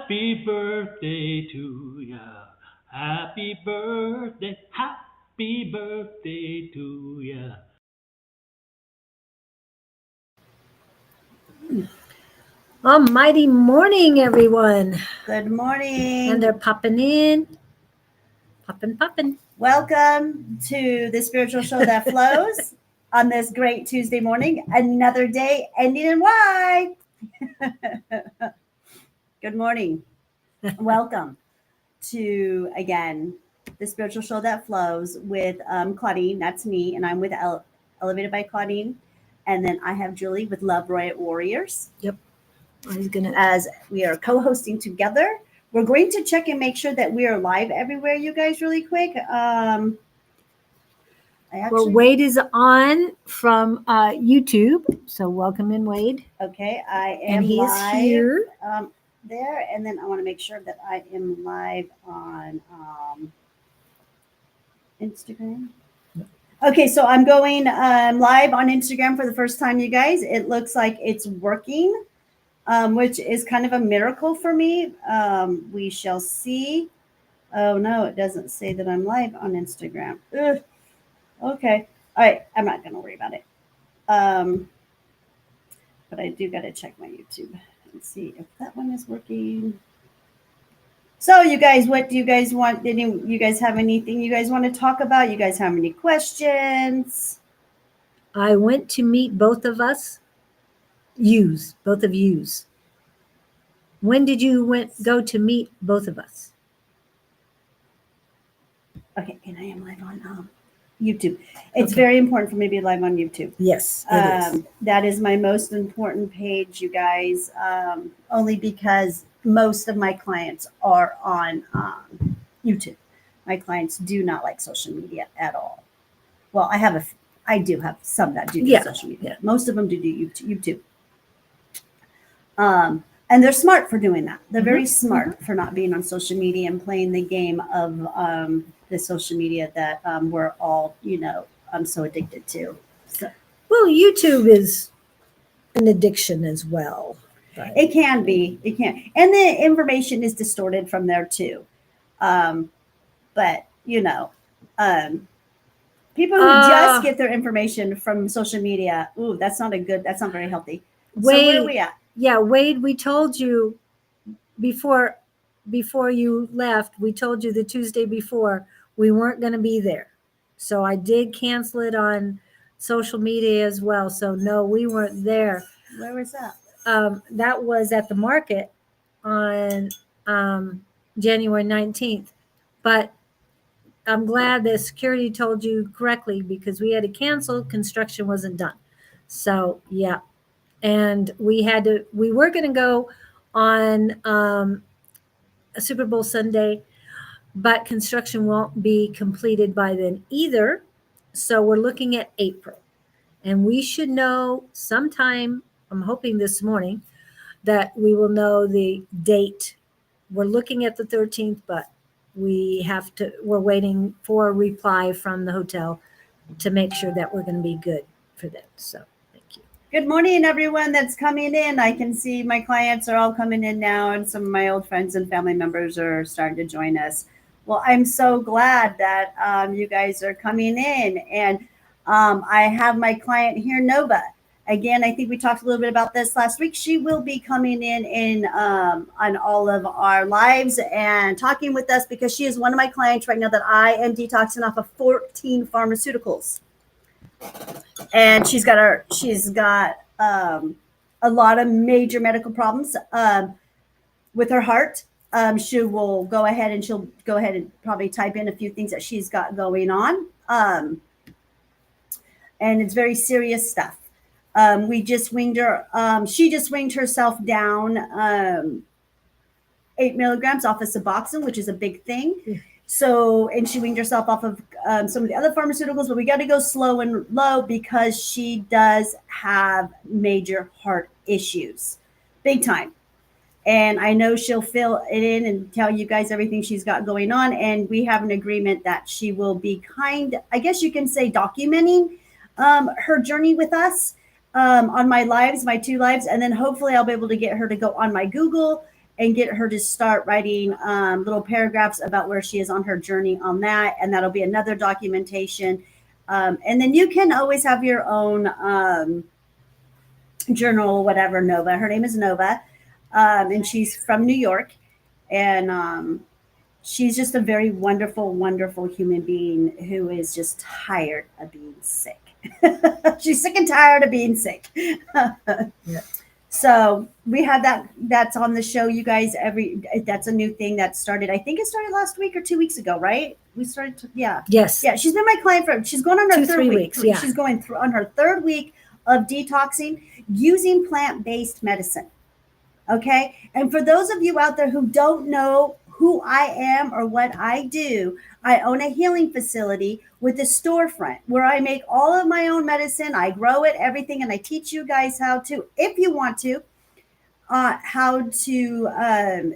Happy birthday to ya. Happy birthday to ya. Almighty morning, everyone. Good morning. And they're popping in. Popping. Welcome to the spiritual show that flows on this great Tuesday morning. Another day ending in Y. Good morning. Welcome to, again, the spiritual show that flows with Claudene. That's me. And I'm with Elevated by Claudene. And then I have Julie with Love Royal Warriors. Yep. As we are co-hosting together. We're going to check and make sure that we are live everywhere, you guys, really quick. Well, Wade is on from YouTube. So welcome in, Wade. Okay, I am and he live is here. There. And then I want to make sure that I am live on Instagram. Okay, so I'm going live on Instagram for the first time, you guys. It looks like it's working. Which is kind of a miracle for me. We shall see. Oh, no, it doesn't say that I'm live on Instagram. Ugh. Okay. All right. I'm not going to worry about it. But I do got to check my YouTube and see if that one is working. So, you guys, what do you guys want? You guys have anything you guys want to talk about? You guys have any questions? I went to meet both of us. Both of yous. When did you go to meet both of us? Okay, and I am live on YouTube. It's very important for me to be live on YouTube. Yes, it is. That is my most important page, you guys, only because most of my clients are on YouTube. My clients do not like social media at all. Well, I do have some that do social media. Yeah. Most of them do YouTube. And they're smart for doing that. They're very smart for not being on social media and playing the game of the social media that we're all, so addicted to. So. Well, YouTube is an addiction as well. Right? It can be. It can. And the information is distorted from there too. But, people who just get their information from social media, that's not very healthy. So where are we at? Yeah, Wade, we told you before you left, we told you the Tuesday before we weren't going to be there. So I did cancel it on social media as well. So no, we weren't there. Where was that? That was at the market on January 19th. But I'm glad that security told you correctly because we had to cancel. Construction wasn't done. So yeah. And we were going to go on a Super Bowl Sunday, but construction won't be completed by then either. So we're looking at April. And we should know sometime, I'm hoping this morning, that we will know the date. We're looking at the 13th, but we're waiting for a reply from the hotel to make sure that we're going to be good for that. So. Good morning, everyone that's coming in. I can see my clients are all coming in now, and some of my old friends and family members are starting to join us. Well, I'm so glad that you guys are coming in. And I have my client here, Nova. Again, I think we talked a little bit about this last week. She will be coming in on all of our lives and talking with us because she is one of my clients right now that I am detoxing off of 14 pharmaceuticals. And she's got a lot of major medical problems with her heart. She'll go ahead and probably type in a few things that she's got going on. And it's very serious stuff. We just winged her. She just winged herself down 8 milligrams off of Suboxone, which is a big thing. So, and she winged herself off of some of the other pharmaceuticals, but we got to go slow and low because she does have major heart issues, big time. And I know she'll fill it in and tell you guys everything she's got going on. And we have an agreement that she will be I guess you can say, documenting her journey with us on my 2 lives. And then hopefully I'll be able to get her to go on my Google and get her to start writing little paragraphs about where she is on her journey on that. And that'll be another documentation. And then you can always have your own journal, whatever, Nova. Her name is Nova. And she's from New York. And she's just a very wonderful, wonderful human being who is just tired of being sick. She's sick and tired of being sick. Yeah. So we have that. That's on the show, you guys. That's a new thing that started. I think it started last week or 2 weeks ago, right? We started. Yeah. Yes. Yeah. She's been my client for. She's going on her 2-3 week. weeks. Yeah. She's going through on her 3rd week of detoxing using plant-based medicine. Okay. And for those of you out there who don't know who I am or what I do, I own a healing facility with a storefront where I make all of my own medicine. I grow it, everything, and I teach you guys how to, if you want to, how to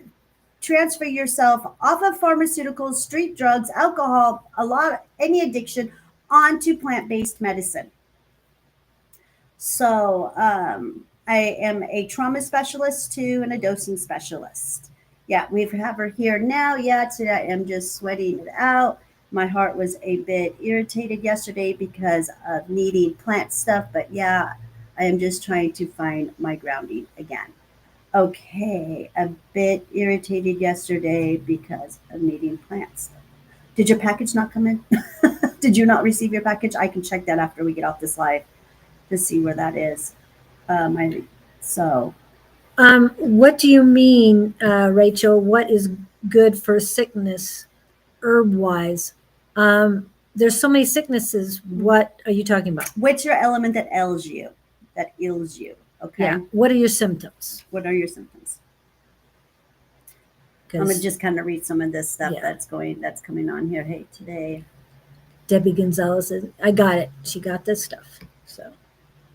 transfer yourself off of pharmaceuticals, street drugs, alcohol, any addiction onto plant-based medicine. So I am a trauma specialist too and a dosing specialist. Yeah, we have her here now. Yeah, today I am just sweating it out. My heart was a bit irritated yesterday because of needing plant stuff. But yeah, I am just trying to find my grounding again. Okay, a bit irritated yesterday because of needing plant stuff. Did your package not come in? Did you not receive your package? I can check that after we get off this live to see where that is. What do you mean, Rachel? What is good for sickness, herb-wise? There's so many sicknesses. What are you talking about? What's your element that ails you? That ills you? Okay. Yeah. What are your symptoms? What are your symptoms? I'm gonna just kind of read some of this stuff that's coming on here. Hey, today. Debbie Gonzalez says, I got it. She got this stuff. So.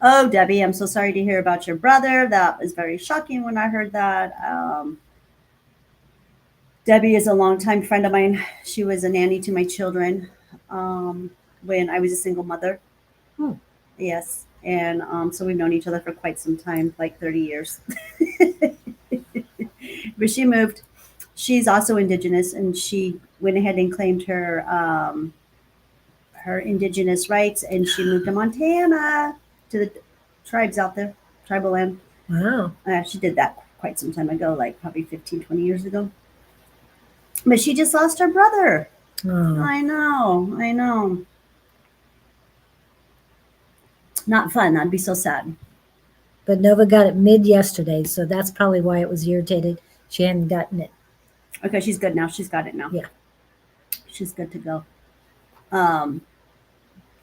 Oh, Debbie, I'm so sorry to hear about your brother. That was very shocking when I heard that. Debbie is a longtime friend of mine. She was a nanny to my children when I was a single mother. Hmm. Yes. And so we've known each other for quite some time, like 30 years. But she moved. She's also indigenous, and she went ahead and claimed her her indigenous rights, and she moved to Montana, to the tribes out there, tribal land. Wow. She did that quite some time ago, like probably 15, 20 years ago. But she just lost her brother. Oh. I know. Not fun. That'd be so sad. But Nova got it mid yesterday, so that's probably why it was irritated. She hadn't gotten it. Okay, she's good now. She's got it now. Yeah. She's good to go.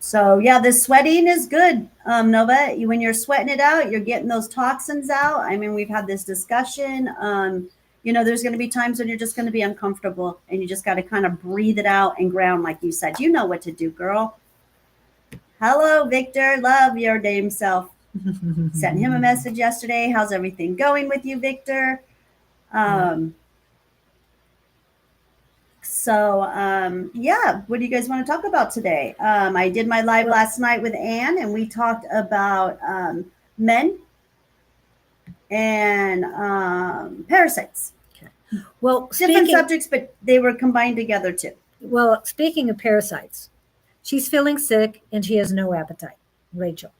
So yeah, the sweating is good, Nova. When you're sweating it out, you're getting those toxins out. I mean, we've had this discussion. There's going to be times when you're just going to be uncomfortable, and you just got to kind of breathe it out and ground, like you said. You know what to do, girl. Hello, Victor. Love your damn self. Sent him a message yesterday. How's everything going with you, Victor? What do you guys want to talk about today? I did my live last night with Anne, and we talked about men and parasites. Okay. Well, different subjects, but they were combined together too. Well, speaking of parasites, she's feeling sick and she has no appetite, Rachel.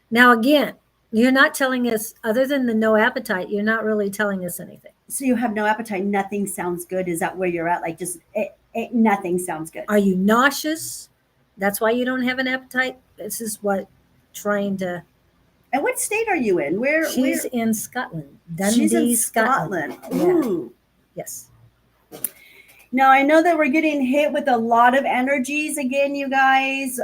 Now, again, you're not telling us, other than the no appetite, you're not really telling us anything. So you have no appetite. Nothing sounds good. Is that where you're at? Like nothing sounds good. Are you nauseous? That's why you don't have an appetite? This is what trying to. And what state are you in? She's in Scotland. Dundee, she's in Scotland. Ooh. Yeah. Yes. Now, I know that we're getting hit with a lot of energies again, you guys.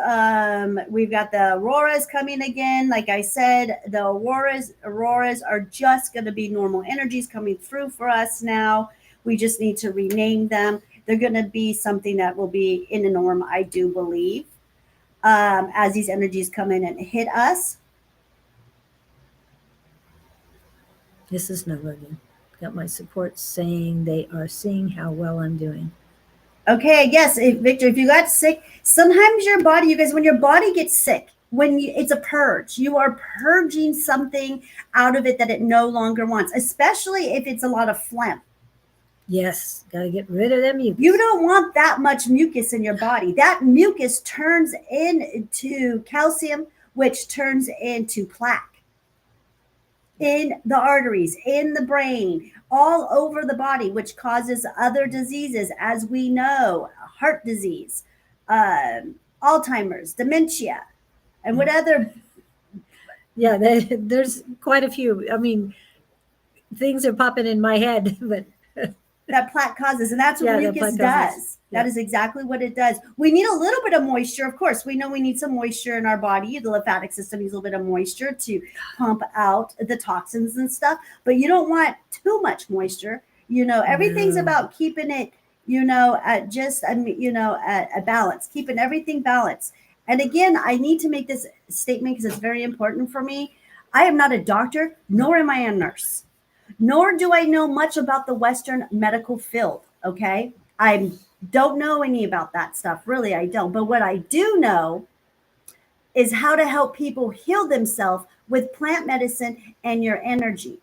We've got the auroras coming again. Like I said, the auroras are just going to be normal energies coming through for us now. We just need to rename them. They're going to be something that will be in the norm, I do believe, as these energies come in and hit us. This is Nova again. Got my support saying they are seeing how well I'm doing. Okay, yes, Victor, if you got sick, sometimes your body, you guys, when your body gets sick, It's a purge. You are purging something out of it that it no longer wants, especially if it's a lot of phlegm. Yes, got to get rid of them mucus. You don't want that much mucus in your body. That mucus turns into calcium, which turns into plaque in the arteries, in the brain, all over the body, which causes other diseases, as we know, heart disease, Alzheimer's, dementia, and what other. Yeah, there's quite a few. I mean, things are popping in my head, but That plaque causes, and that's what Yeah, that mucus plaque causes. does. Yeah. That is exactly what it does. We need a little bit of moisture, of course. We know we need some moisture in our body. The lymphatic system needs a little bit of moisture to pump out the toxins and stuff, but you don't want too much moisture. Everything's No. about keeping it, at just, at a balance, keeping everything balanced. And again, I need to make this statement because it's very important for me. I am not a doctor, nor am I a nurse. Nor do I know much about the Western medical field. Okay. I don't know any about that stuff. Really, I don't. But what I do know is how to help people heal themselves with plant medicine and your energy.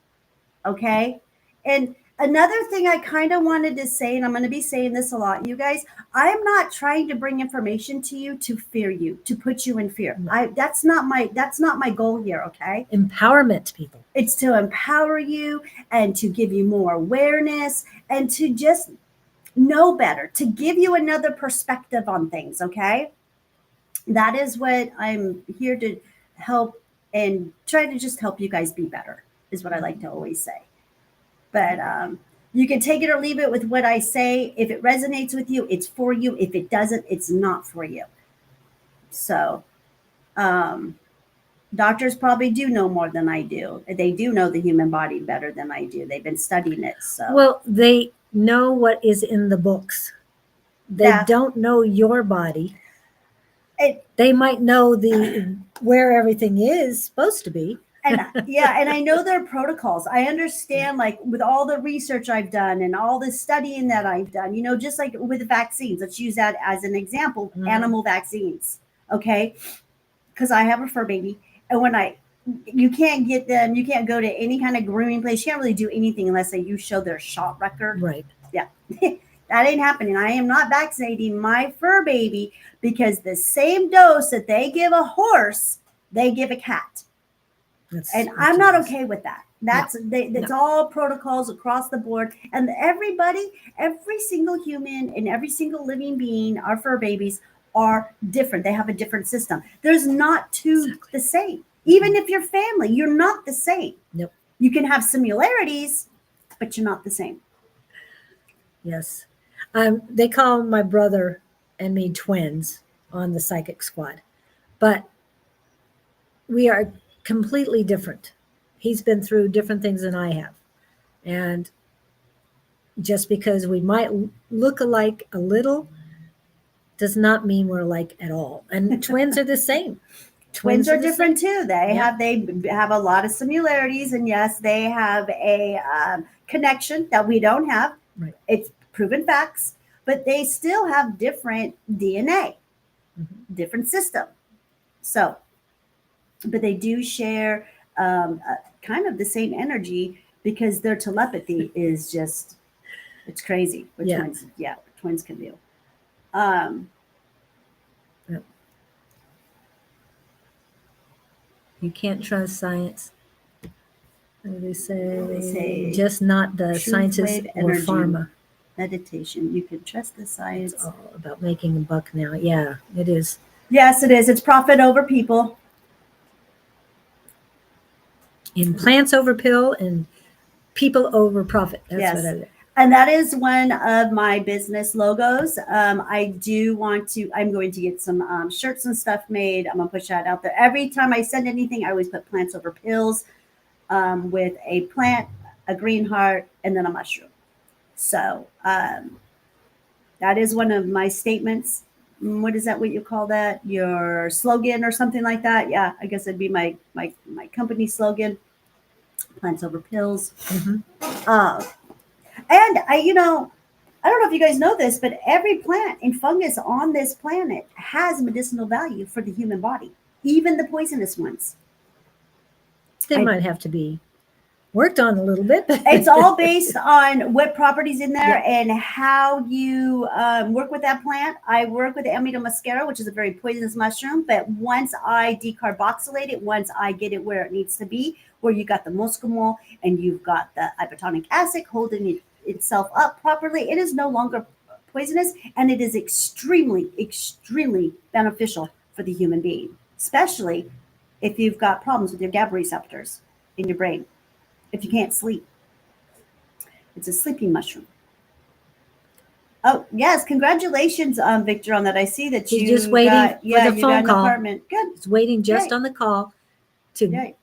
Okay. And another thing I kind of wanted to say, and I'm going to be saying this a lot, you guys, I'm not trying to bring information to you to fear you, to put you in fear. That's not my goal here. Okay. Empowerment, people. It's to empower you and to give you more awareness and to just know better, to give you another perspective on things. Okay. That is what I'm here to help and try to just help you guys be better, is what I like to always say. But you can take it or leave it with what I say. If it resonates with you, it's for you. If it doesn't, it's not for you. So doctors probably do know more than I do. They do know the human body better than I do. They've been studying it. So Well, they know what is in the books. They Yeah. don't know your body. It- They might know where everything is supposed to be. and I know their protocols. I understand, like with all the research I've done and all the studying that I've done, just like with vaccines, let's use that as an example, animal vaccines. Okay. Because I have a fur baby. And you can't get them, you can't go to any kind of grooming place. You can't really do anything unless you show their shot record. Right. Yeah. That ain't happening. I am not vaccinating my fur baby because the same dose that they give a horse, they give a cat. And I'm not okay with that. That's all protocols across the board. And every single human and every single living being, our fur babies, are different. They have a different system. There's not two the same. Even if you're family, you're not the same. Nope. You can have similarities, but you're not the same. Yes. They call my brother and me twins on the psychic squad, but we are completely different. He's been through different things than I have. And just because we might look alike a little does not mean we're alike at all. And twins are the same. Twins are the different too. They Yeah. have a lot of similarities, and yes, they have a connection that we don't have. Right. It's proven facts, but they still have different DNA, different system. So, but they do share kind of the same energy because their telepathy is just, it's crazy what twins. Yeah, twins can do. You can't trust science. What do they say? They say just not the truth scientists wave or energy. pharma. Meditation. You can trust the science. It's all about making a buck now. Yeah, it is. Yes, it is. It's profit over people. And plants over pill and people over profit. That's Yes. what I do. And that is one of my business logos. I'm going to get some shirts and stuff made. I'm going to push that out there. Every time I send anything, I always put plants over pills with a plant, a green heart, and then a mushroom. So that is one of my statements. What is that? What you call that? Your slogan or something like that? Yeah, I guess it'd be my company slogan. Plants over pills. And I don't know if you guys know this, but every plant and fungus on this planet has medicinal value for the human body. even the poisonous ones. They might have to be worked on a little bit. It's all based on what properties in there Yeah. and how you work with that plant. I work with the Amanita muscaria, which is a very poisonous mushroom. But once I decarboxylate it, once I get it where it needs to be, where you got the muscimol and you've got the ibotonic acid holding itself up properly, it is no longer poisonous, and it is extremely, extremely beneficial for the human being, especially if you've got problems with your GABA receptors in your brain. If you can't sleep, it's a sleeping mushroom. Oh yes, congratulations, Victor, on that. I see that He's you just waiting got, for yeah, the you phone got an call. apartment. Good. He's waiting just Yay. on the call to Yay.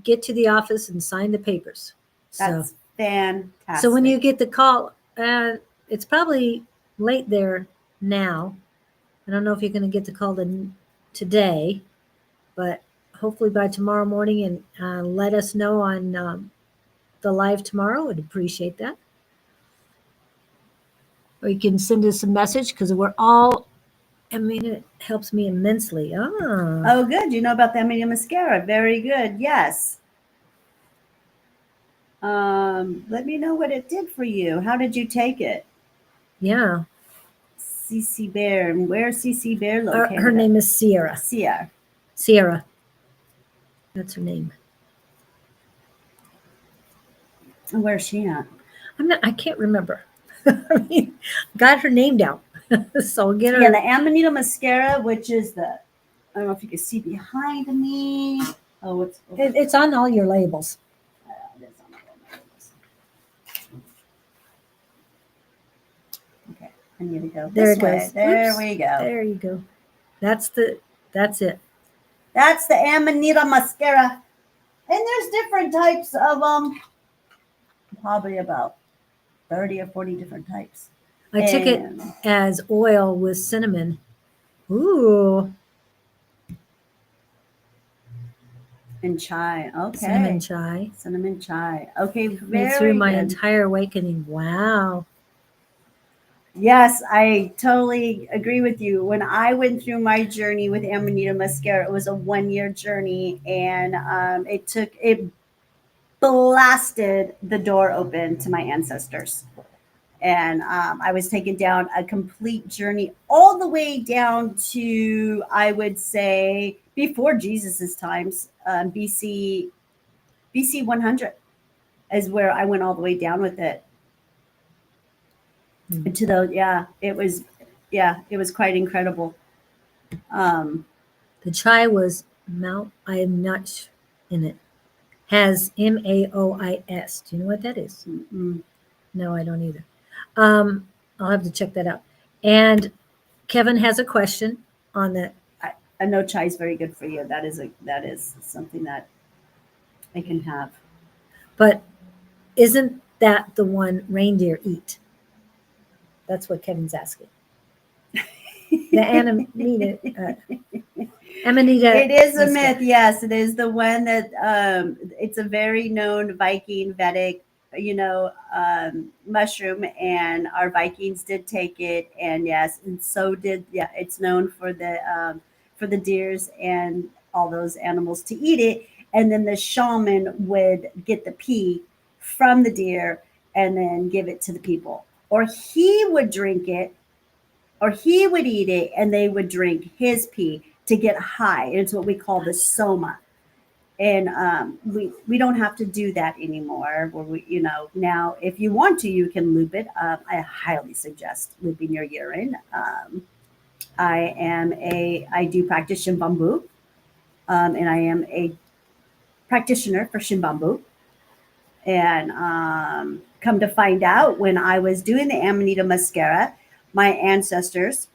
get to the office and sign the papers. So, That's fantastic. so when you get the call, it's probably late there now. I don't know if you're going to get the call today, but hopefully by tomorrow morning, and let us know on the live tomorrow. I'd appreciate that. Or you can send us a message because we're all, I mean, it helps me immensely. Oh, good. You know about the Amanita muscaria. Very good. Yes. Let me know what it did for you. How did you take it? Yeah. CC Bear. And where's CC Bear located? Her name is Sierra. Sierra. That's her name. And where's she at? I can't remember. I mean, got her name down. So I'll get her. Yeah, the Amanita muscaria, which is I don't know if you can see behind me. Oh, It's on all your labels. It is on all my labels. Okay, I need to go There this it way. goes. There Oops. we go. There you go. That's it. That's the Amanita muscaria. And there's different types of probably about 30 or 40 different types. I took it And- as oil with cinnamon. Ooh, and chai. Okay. cinnamon chai. Cinnamon chai. Okay, Made very through my good. entire awakening. Wow. Yes, I totally agree with you. When I went through my journey with Amanita muscaria, it was a 1-year journey, and it blasted the door open to my ancestors. And I was taken down a complete journey all the way down to, I would say, before Jesus's times, BC 100 is where I went all the way down with it. To those, it was quite incredible. The chai was I am not in it. Has MAOIS. Do you know what that is? No, I don't either. I'll have to check that out. And Kevin has a question on that. I know chai is very good for you. That is something that I can have. But isn't that the one reindeer eat? That's what Kevin's asking. The Amanita. It is a myth. Yes, it is the one that it's a very known Viking Vedic, mushroom, and our Vikings did take it, and yes, and so did it's known for the deers and all those animals to eat it, and then the shaman would get the pee from the deer and then give it to the people, or he would drink it, or he would eat it and they would drink his pee to get high. It's what we call the soma. And we don't have to do that anymore. Where now if you want to, you can loop it. I highly suggest looping your urine. I do practice Shimbambu, and I am a practitioner for Shimbambu. And come to find out, when I was doing the Amanita muscaria, my ancestors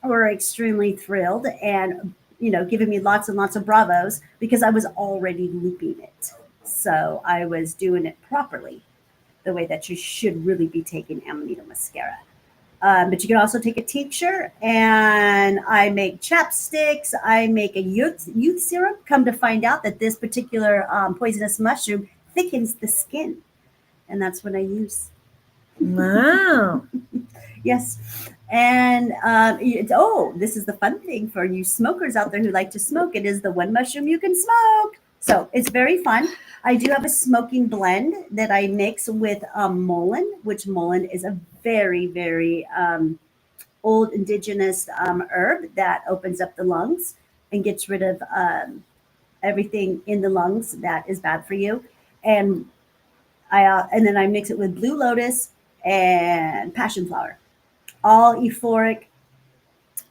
were extremely thrilled and giving me lots and lots of bravos because I was already looping it. So I was doing it properly, the way that you should really be taking Amanita muscaria. But you can also take a tincture, and I make chapsticks. I make a youth serum. Come to find out that this particular poisonous mushroom thickens the skin, and that's what I use. Wow. Yes. And this is the fun thing for you smokers out there who like to smoke. It is the one mushroom you can smoke. So it's very fun. I do have a smoking blend that I mix with mullein, which mullein is a very, very old indigenous herb that opens up the lungs and gets rid of everything in the lungs that is bad for you. And and then I mix it with blue lotus and passion flower, all euphoric,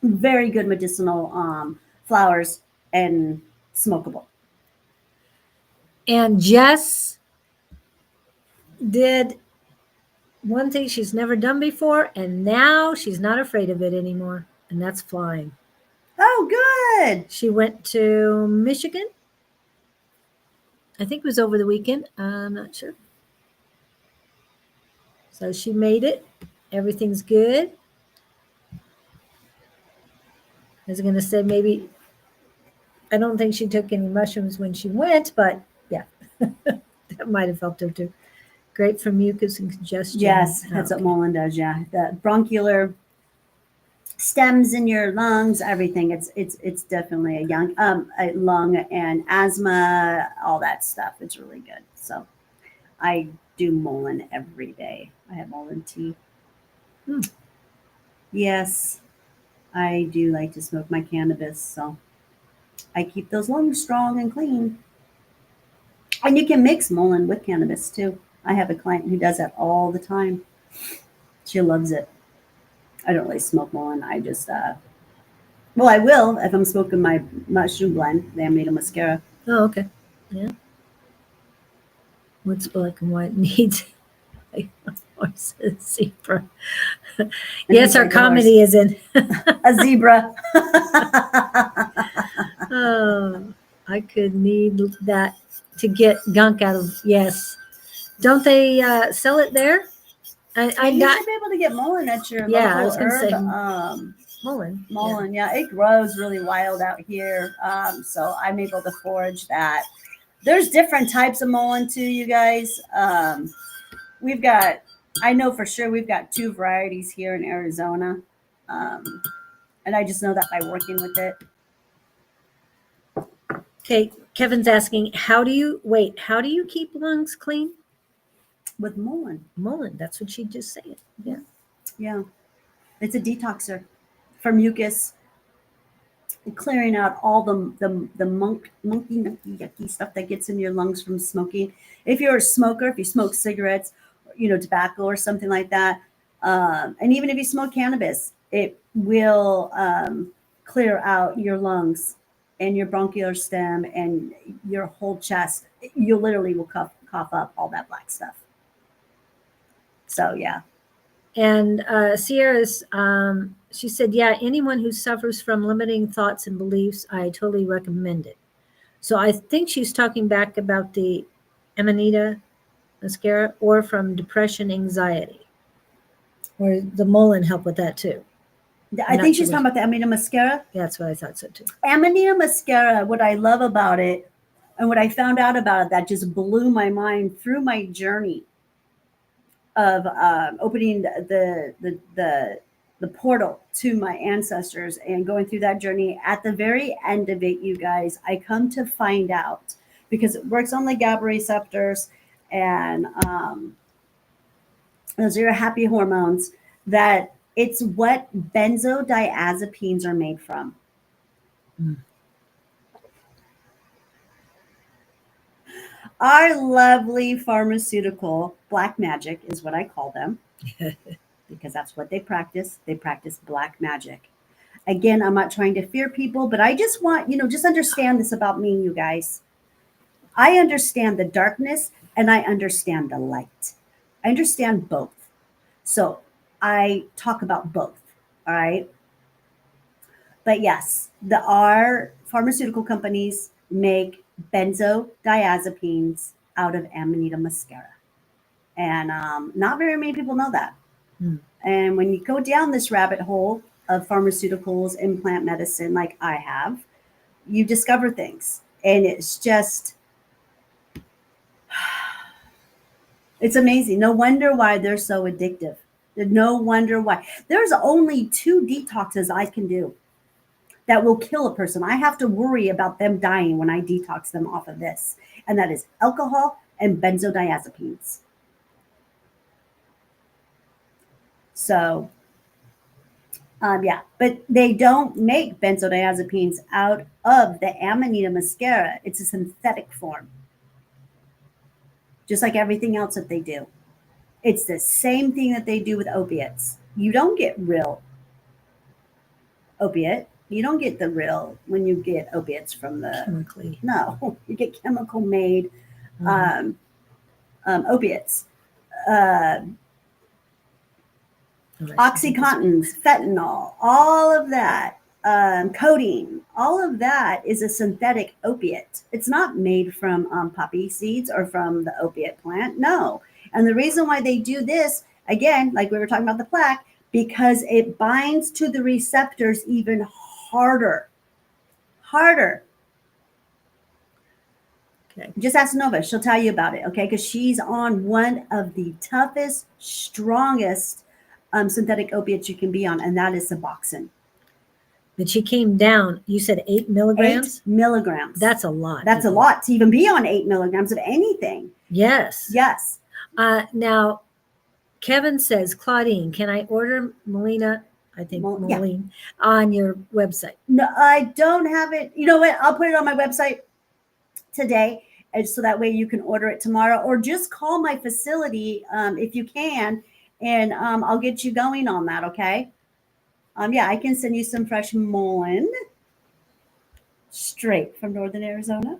very good medicinal flowers and smokable. And Jess did one thing she's never done before, and now she's not afraid of it anymore, and that's flying. Oh, good. She went to Michigan. I think it was over the weekend. I'm not sure. So she made it. Everything's good. I was going to say maybe, I don't think she took any mushrooms when she went, but yeah, that might have helped her too. Great for mucus and congestion. Yes, that's what mullein does. Yeah, the bronchial stems in your lungs, everything. It's definitely a lung and asthma, all that stuff. It's really good. So I do mullein every day. I have mullein tea. Yes, I do like to smoke my cannabis, so I keep those lungs strong and clean. And you can mix mullein with cannabis too. I have a client who does that all the time. She loves it. I don't really smoke mullein. I just, I will if I'm smoking my mushroom blend, the Amanita muscaria. Oh, okay. Yeah. What's black and white needs? Zebra. Yes, our comedy is in. A zebra. Oh, I could need that to get gunk out of. Yes. Don't they sell it there? You should be able to get mullein at your local I was gonna say mullein. Mullein, yeah, it grows really wild out here. So I'm able to forage that. There's different types of mullein too, you guys. I know for sure we've got 2 varieties here in Arizona. And I just know that by working with it. Okay, Kevin's asking, how do you keep lungs clean? With mullein. Mullein, that's what she just said. Yeah. Yeah. It's a detoxer for mucus, clearing out all the monkey yucky stuff that gets in your lungs from smoking. If you're a smoker, if you smoke cigarettes, tobacco or something like that, and even if you smoke cannabis, it will clear out your lungs and your bronchial stem and your whole chest. You literally will cough up all that black stuff. So yeah. And Sierra's, she said, yeah, anyone who suffers from limiting thoughts and beliefs, I totally recommend it. So I think she's talking back about the Amanita muscaria or from depression, anxiety, or the mullein help with that too. I think she's talking about the Amanita muscaria. Yeah, that's what I thought so too. Amanita muscaria, what I love about it and what I found out about it that just blew my mind through my journey of opening the portal to my ancestors and going through that journey. At the very end of it, you guys, I come to find out, because it works on the GABA receptors and those are your happy hormones, that it's what benzodiazepines are made from. Our lovely pharmaceutical black magic is what I call them, because that's what they practice. They practice black magic. Again, I'm not trying to fear people, but I just want, just understand this about me, you guys. I understand the darkness and I understand the light. I understand both. So I talk about both. All right. But yes, our pharmaceutical companies make benzodiazepines out of Amanita muscaria. And not very many people know that. And when you go down this rabbit hole of pharmaceuticals and plant medicine like I have, you discover things. And it's just, it's amazing. No wonder why they're so addictive. No wonder why. There's only 2 detoxes I can do that will kill a person. I have to worry about them dying when I detox them off of this, and that is alcohol and benzodiazepines. So, yeah, but they don't make benzodiazepines out of the Amanita muscaria. It's a synthetic form, just like everything else that they do. It's the same thing that they do with opiates. You don't get real opiate. You don't get the real when you get opiates from the Chemically. no. You get chemical made Mhm. opiates. Uh, Oxycontins, fentanyl, all of that, codeine, all of that is a synthetic opiate. It's not made from poppy seeds or from the opiate plant. No. And the reason why they do this, again, like we were talking about the plaque, because it binds to the receptors even harder. Harder. Okay. Just ask Nova. She'll tell you about it, okay? Because she's on one of the toughest, strongest synthetic opiates you can be on, and that is Suboxone. But she came down. You said 8 milligrams? 8 milligrams. That's a lot. That's a lot to even be on 8 milligrams of anything. Yes. Yes. Now, Kevin says, Claudine, can I order Melina? I think Yeah. Moline on your website. No, I don't have it. You know what? I'll put it on my website today, and so that way you can order it tomorrow, or just call my facility if you can, and I'll get you going on that. Okay. Yeah, I can send you some fresh mullein straight from Northern Arizona.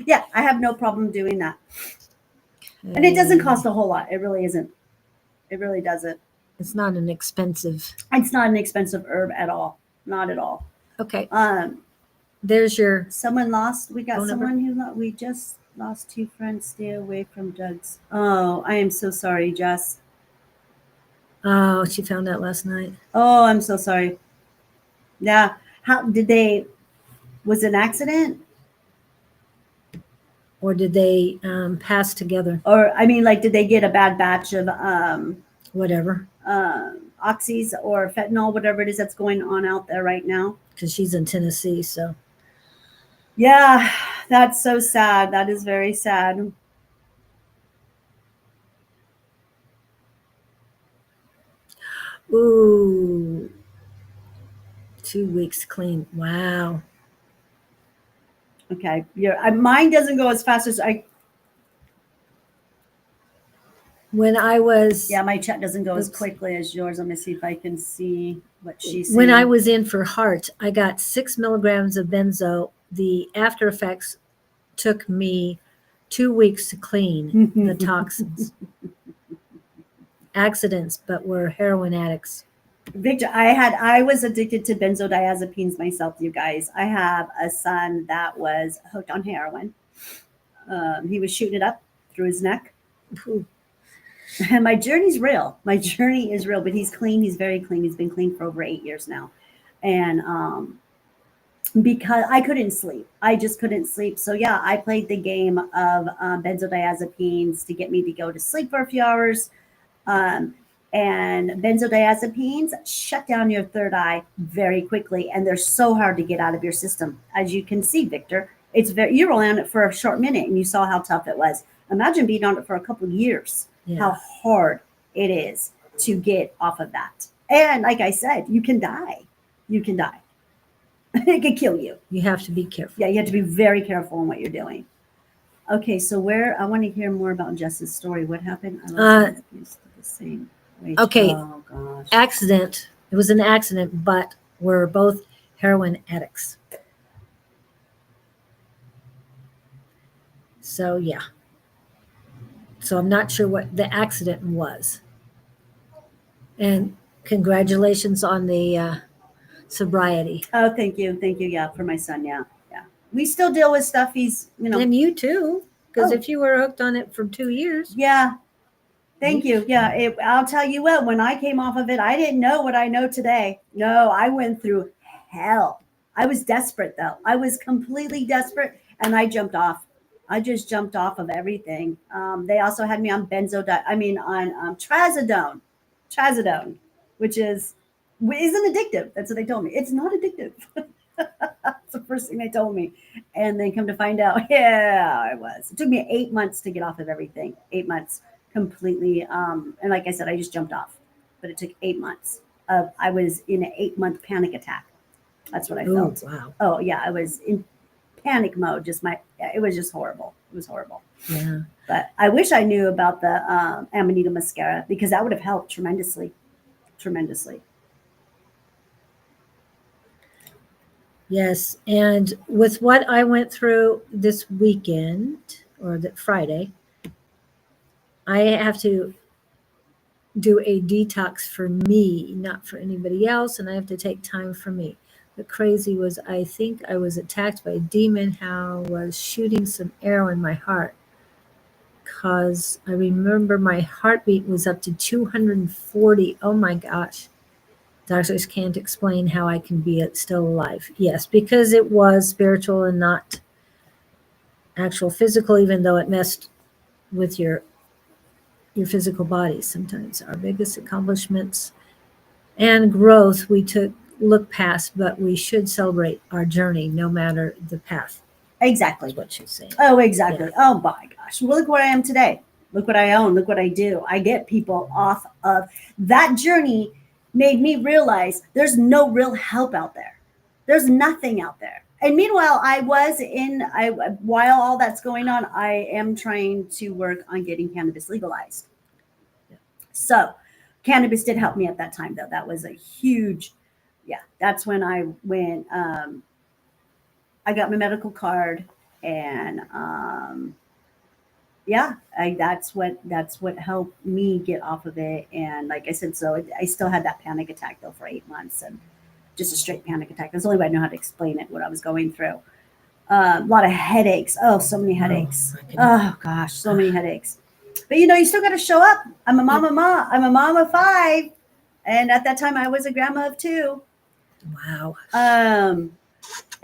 Yeah, I have no problem doing that. And it doesn't cost a whole lot. It really isn't. It really doesn't. It's not an expensive. It's not an expensive herb at all. Not at all. Okay. There's your. Someone lost. We got phone number? someone who we just lost 2 friends. Stay away from Doug's. Oh, I am so sorry, Jess. Oh, she found out last night. Oh, I'm so sorry. Yeah. How did they? Was it an accident? Or did they pass together? Or I mean, like, did they get a bad batch of Whatever. oxys or fentanyl, whatever it is that's going on out there right now? Because she's in Tennessee, so. Yeah, that's so sad. That is very sad. Ooh. 2 weeks clean. Wow. Okay. Yeah, mine doesn't go as fast as I. When I was. Yeah, my chat doesn't go as Oops. quickly as yours. Let me see if I can see what she's When I saying. was in for heart, I got 6 milligrams of benzo. The after effects took me 2 weeks to clean the toxins. Accidents, but were heroin addicts. Victor, I was addicted to benzodiazepines myself, you guys. I have a son that was hooked on heroin. He was shooting it up through his neck. Ooh. And my journey's real. My journey is real, but he's clean. He's very clean. He's been clean for over 8 years now. And because I couldn't sleep. I just couldn't sleep. So yeah, I played the game of benzodiazepines to get me to go to sleep for a few hours. And benzodiazepines shut down your third eye very quickly, and they're so hard to get out of your system. As you can see, Victor, you're only on it for a short minute, and you saw how tough it was. Imagine being on it for a couple of years. Yeah. How hard it is to get off of that. And like I said, you can die. You can die. It could kill you. You have to be careful. Yeah, you have to be very careful in what you're doing. Okay, so I want to hear more about Jess's story. What happened? I was the same. Wait, Okay. Oh gosh. Accident. It was an accident, but we're both heroin addicts. So yeah. So I'm not sure what the accident was. And congratulations on the sobriety. Oh, thank you. Thank you. Yeah, for my son. Yeah. Yeah. We still deal with stuff. He's, And you too, because Oh. if you were hooked on it for 2 years. Yeah. Thank you. Yeah. I'll tell you what, when I came off of it, I didn't know what I know today. No, I went through hell. I was desperate though. I was completely desperate, and I jumped off. I just jumped off of everything. They also had me on trazodone, which isn't addictive. That's what they told me. It's not addictive. That's the first thing they told me. And then come to find out, yeah, it was. It took me 8 months to get off of everything. 8 months completely. And like I said, I just jumped off, but it took 8 months. I was in an 8-month panic attack. That's what I Oh, felt. wow. Oh yeah, I was in panic mode. It was just horrible. It was horrible. Yeah. But I wish I knew about the Amanita mascara, because that would have helped tremendously. Tremendously. Yes. And with what I went through this weekend or the Friday, I have to do a detox for me, not for anybody else. And I have to take time for me. The crazy was, I think I was attacked by a demon who was shooting some arrow in my heart. Because I remember my heartbeat was up to 240. Oh my gosh. Doctors can't explain how I can be still alive. Yes, because it was spiritual and not actual physical, even though it messed with your physical body sometimes. Our biggest accomplishments and growth we look past, but we should celebrate our journey no matter the path. Exactly. That's what she's saying. Oh, exactly. Yeah. Oh my gosh. Well, look where I am today. Look what I own. Look what I do. I get people off of that journey. Made me realize there's no real help out there. There's nothing out there. And meanwhile, while all that's going on, I am trying to work on getting cannabis legalized. Yeah. So cannabis did help me at that time, though. That was a huge, that's when I went, I got my medical card, and that's what helped me get off of it. And like I said, so I still had that panic attack though for 8 months, and just a straight panic attack. That's the only way I know how to explain it, what I was going through. A lot of headaches. Oh, so many headaches. Oh gosh, so many headaches. But you still got to show up. I'm a mom of 5, and at that time I was a grandma of 2. Wow.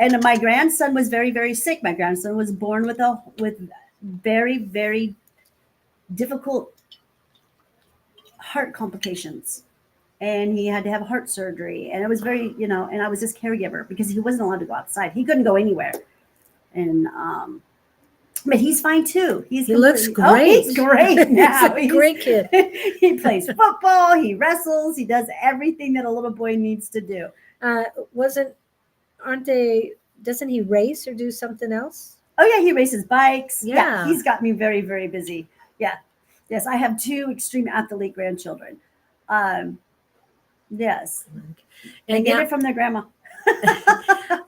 And my grandson was very, very sick. My grandson was born with very, very difficult heart complications, and he had to have heart surgery. And it was very, and I was his caregiver because he wasn't allowed to go outside. He couldn't go anywhere. And but he's fine too. He looks great. Oh, he's great now. He's a great kid. He plays football. He wrestles. He does everything that a little boy needs to do. Doesn't he race or do something else? Oh yeah, he races bikes. Yeah. He's got me very, very busy. Yeah. Yes, I have 2 extreme athlete grandchildren. Yes. And they get it from their grandma.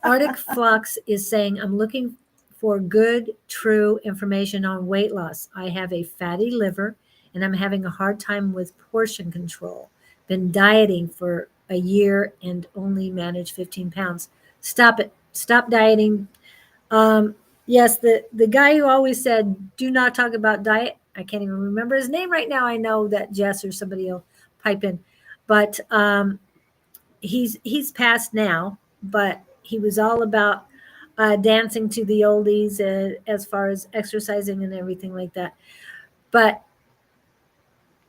Arctic Fox is saying, I'm looking for good, true information on weight loss. I have a fatty liver and I'm having a hard time with portion control. Been dieting for a year and only managed 15 pounds. Stop it. Stop dieting. Yes, the guy who always said, do not talk about diet. I can't even remember his name right now. I know that Jess or somebody will pipe in. But he's passed now, but he was all about dancing to the oldies as far as exercising and everything like that. But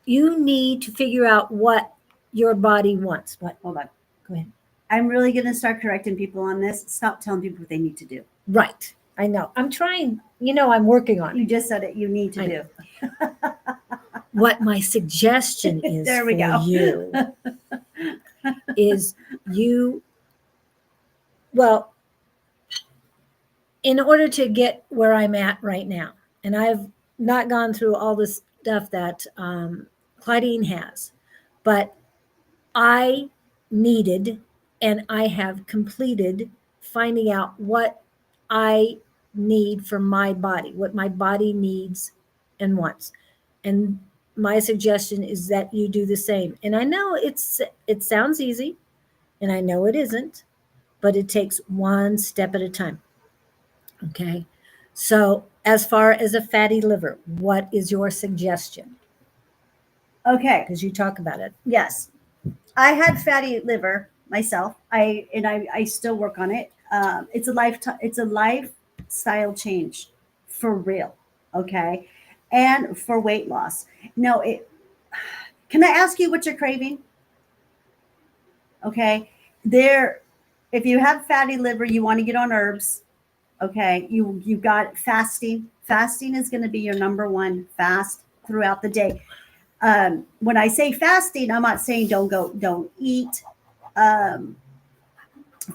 you need to figure out what your body wants. What? Hold on. Go ahead. I'm really going to start correcting people on this. Stop telling people what they need to do. Right. I know. I'm trying. I'm working on it. You just said it. You need to do. What my suggestion is there we go. you is well, in order to get where I'm at right now, and I've not gone through all the stuff that Claudene has, but I needed and I have completed finding out what I need for my body, what my body needs and wants. And my suggestion is that you do the same. And I know it sounds easy, and I know it isn't, but it takes one step at a time. Okay. So as far as a fatty liver, what is your suggestion? Okay. Because you talk about it. Yes. I had fatty liver myself. I still work on it. It's a lifestyle change for real. Okay. And for weight loss. No, can I ask you what you're craving? Okay. If you have fatty liver, you want to get on herbs. Okay. You got fasting. Fasting is going to be your number one. Fast throughout the day. When I say fasting, I'm not saying don't eat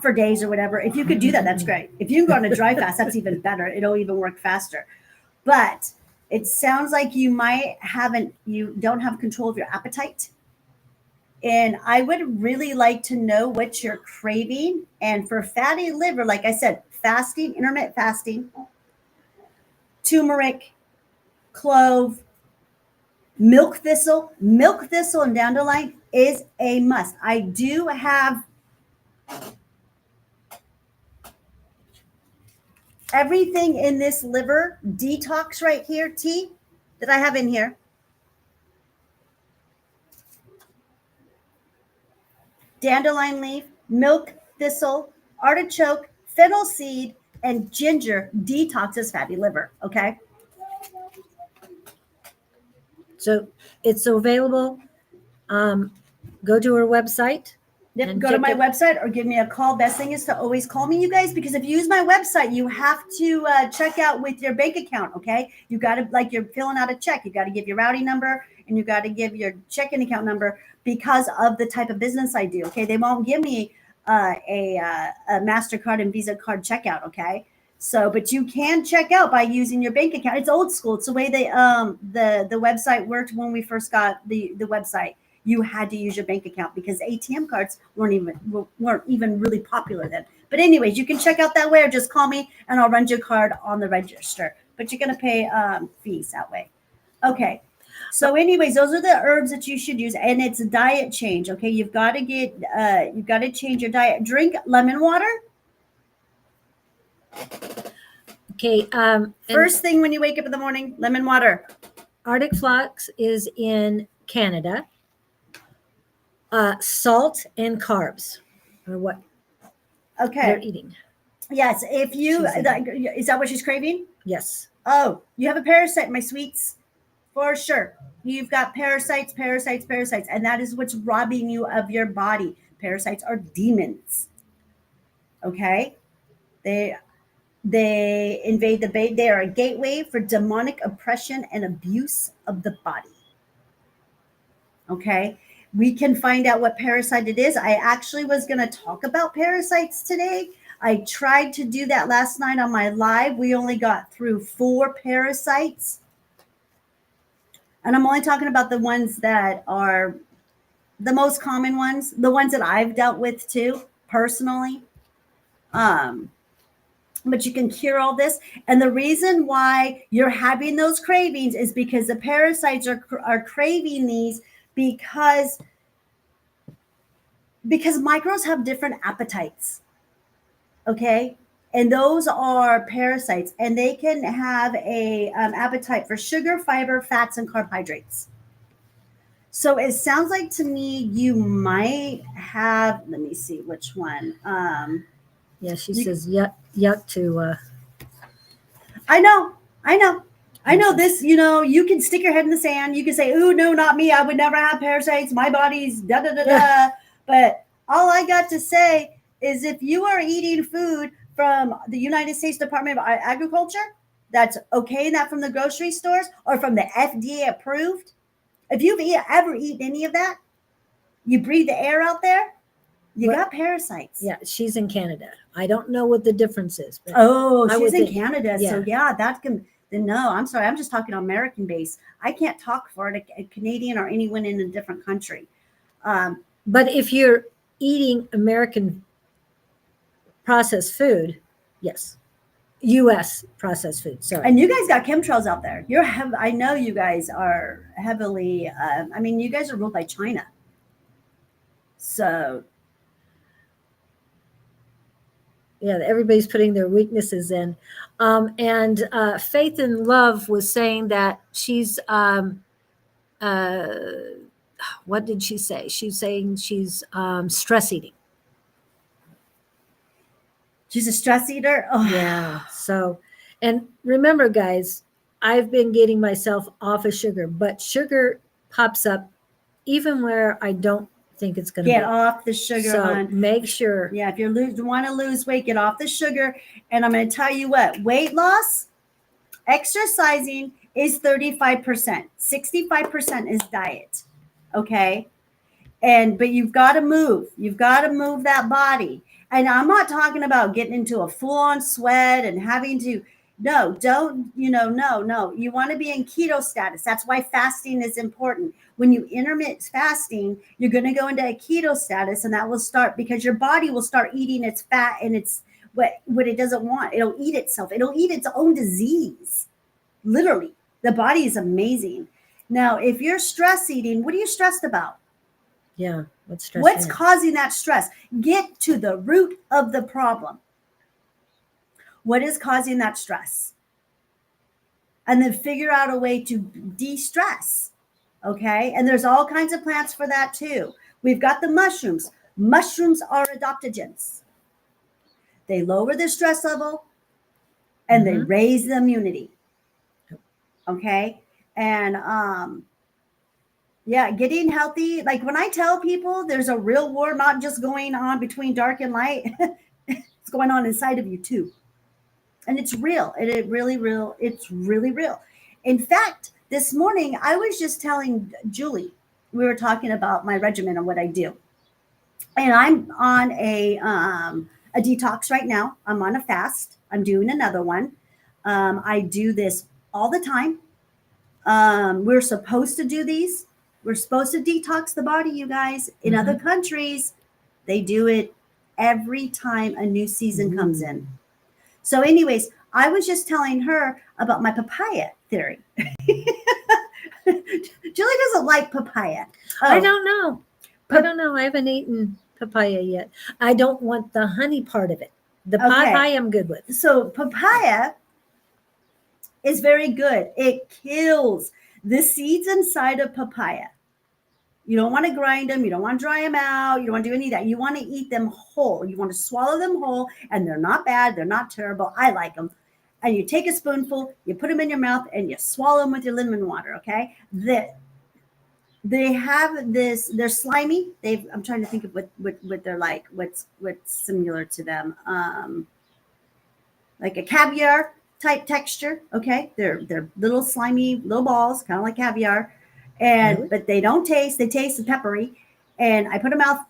for days or whatever. If you could do that, that's great. If you can go on a dry fast, that's even better. It'll even work faster. But it sounds like you don't have control of your appetite. And I would really like to know what you're craving. And for fatty liver, like I said, fasting, intermittent fasting, turmeric, clove, milk thistle and dandelion is a must. I do have everything in this liver detox right here, tea that I have in here. Dandelion leaf, milk thistle, artichoke, fennel seed, and ginger detoxes fatty liver. Okay. So it's available. Go to our website. Yep, go to my website or give me a call. Best thing is to always call me, you guys, because if you use my website, you have to check out with your bank account. Okay. You got to, like you're filling out a check. You got to give your routing number and you got to give your checking account number because of the type of business I do. Okay. They won't give me a MasterCard and Visa card checkout. Okay. So, but you can check out by using your bank account. It's old school. It's the way the website worked when we first got the website. You had to use your bank account because ATM cards weren't even really popular then. But anyways, you can check out that way or just call me and I'll run your card on the register. But you're going to pay fees that way. Okay. So anyways, those are the herbs that you should use. And it's a diet change. Okay. You've got to change your diet. Drink lemon water. Okay. First thing when you wake up in the morning, lemon water. Arctic Flux is in Canada. Salt and carbs are what they're eating. Yes. If you, is that what she's craving? Yes. Oh, you have a parasite, my sweets, for sure. You've got parasites, and that is what's robbing you of your body. Parasites are demons. Okay. They invade the body. They are a gateway for demonic oppression and abuse of the body. Okay. We can find out what parasite it is. I actually was going to talk about parasites today. I tried to do that last night on my live. We only got through 4 parasites. And I'm only talking about the ones that are the most common ones, the ones that I've dealt with too, personally. But you can cure all this. And the reason why you're having those cravings is because the parasites are craving these because microbes have different appetites. Okay. And those are parasites, and they can have a appetite for sugar, fiber, fats, and carbohydrates. So it sounds like to me you might have, let me see which one. Yeah, she says yuck to I know this, you can stick your head in the sand. You can say, "Ooh, no, not me. I would never have parasites. My body's da da da da." But all I got to say is if you are eating food from the United States Department of Agriculture, that's okay, not from the grocery stores or from the FDA approved. If you've ever eaten any of that, you breathe the air out there, you got parasites. Yeah, she's in Canada. I don't know what the difference is. But she's in Canada. Yeah. So yeah, that can. No, I'm sorry. I'm just talking American base. I can't talk for a Canadian or anyone in a different country. But if you're eating American processed food, yes. U.S. processed food. Sorry. And you guys got chemtrails out there. I know you guys are heavily. You guys are ruled by China. So. Yeah, everybody's putting their weaknesses in. And Faith and Love was saying that she's, what did she say? She's saying she's stress eating. She's a stress eater? Oh. Yeah. So, And remember, guys, I've been getting myself off of sugar, but sugar pops up even where I don't think it's going to Get be. off the sugar, So hon. make sure. Yeah, if you want to lose weight, get off the sugar. And I'm going to tell you what, weight loss, exercising is 35%. 65% is diet. Okay? But you've got to move. You've got to move that body. And I'm not talking about getting into a full-on sweat and having to, no, don't, no. You want to be in keto status. That's why fasting is important. When you intermittent fasting, you're going to go into a keto status, and that will start because your body will start eating its fat and its what it doesn't want. It'll eat itself. It'll eat its own disease. Literally. The body is amazing. Now, if you're stress eating, what are you stressed about? Yeah. What's causing that stress? Get to the root of the problem. What is causing that stress? And then figure out a way to de-stress. Okay. And there's all kinds of plants for that too. We've got the mushrooms. Mushrooms are adaptogens. They lower the stress level and they raise the immunity. Okay. And, yeah, getting healthy. Like when I tell people there's a real war, not just going on between dark and light, it's going on inside of you too. And it's real. It's really real. It's really real. In fact, this morning I was just telling Julie, we were talking about my regimen and what I do. And I'm on a detox right now. I'm on a fast. I'm doing another one. I do this all the time. We're supposed to do these. We're supposed to detox the body, you guys. In other countries, they do it every time a new season comes in. So anyways, I was just telling her about my papaya theory. Julie doesn't like papaya. Oh, I don't know. I haven't eaten papaya yet. I don't want the honey part of it. The papaya I'm good with. So papaya is very good. It kills the seeds inside of papaya. You don't want to grind them. You don't want to dry them out. You don't want to do any of that. You want to eat them whole. You want to swallow them whole, and they're not bad. They're not terrible. I like them. And you take a spoonful, you put them in your mouth, and you swallow them with your lemon water, okay? They have this, they're slimy. I'm trying to think of what they're like, what's similar to them. Like a caviar type texture, okay? They're little slimy, little balls, kind of like caviar. But they don't taste. They taste peppery. And I put a mouth.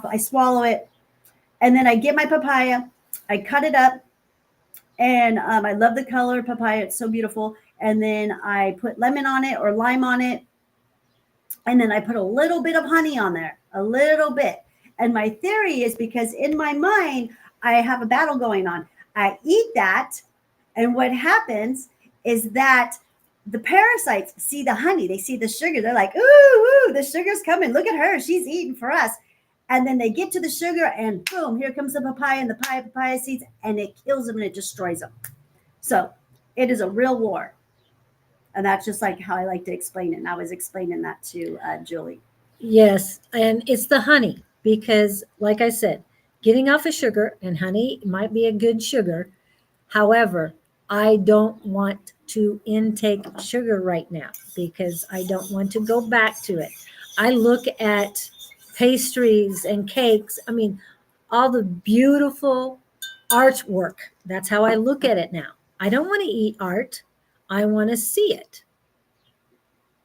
I swallow it, and then I get my papaya. I cut it up, and I love the color of papaya. It's so beautiful. And then I put lemon on it or lime on it, and then I put a little bit of honey on there, a little bit. And my theory is because in my mind I have a battle going on. I eat that, and what happens is that the parasites see the honey, they see the sugar. They're like, ooh, the sugar's coming. Look at her. She's eating for us. And then they get to the sugar and boom, here comes the papaya and the papaya seeds, and it kills them and it destroys them. So it is a real war. And that's just like how I like to explain it. And I was explaining that to Julie. Yes. And it's the honey because like I said, getting off of sugar, and honey might be a good sugar. However, I don't want to intake sugar right now because I don't want to go back to it. I look at pastries and cakes. I mean, all the beautiful artwork. That's how I look at it now. I don't want to eat art. I want to see it.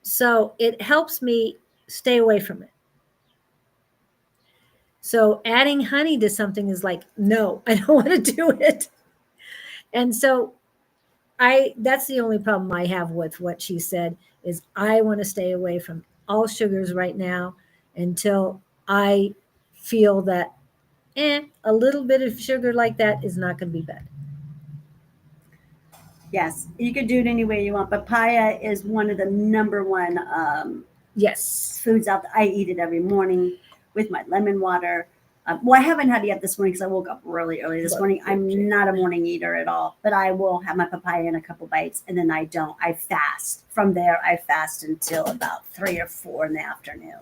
So it helps me stay away from it. So adding honey to something is like, no, I don't want to do it. And so that's the only problem I have with what she said is I want to stay away from all sugars right now until I feel that a little bit of sugar like that is not going to be bad. Yes, you could do it any way you want. Papaya is one of the number one yes foods out there. I eat it every morning with my lemon water. Well, I haven't had it yet this morning because I woke up really early this morning. I'm not a morning eater at all, but I will have my papaya in a couple bites, and then I don't. I fast. From there, I fast until about 3 or 4 in the afternoon.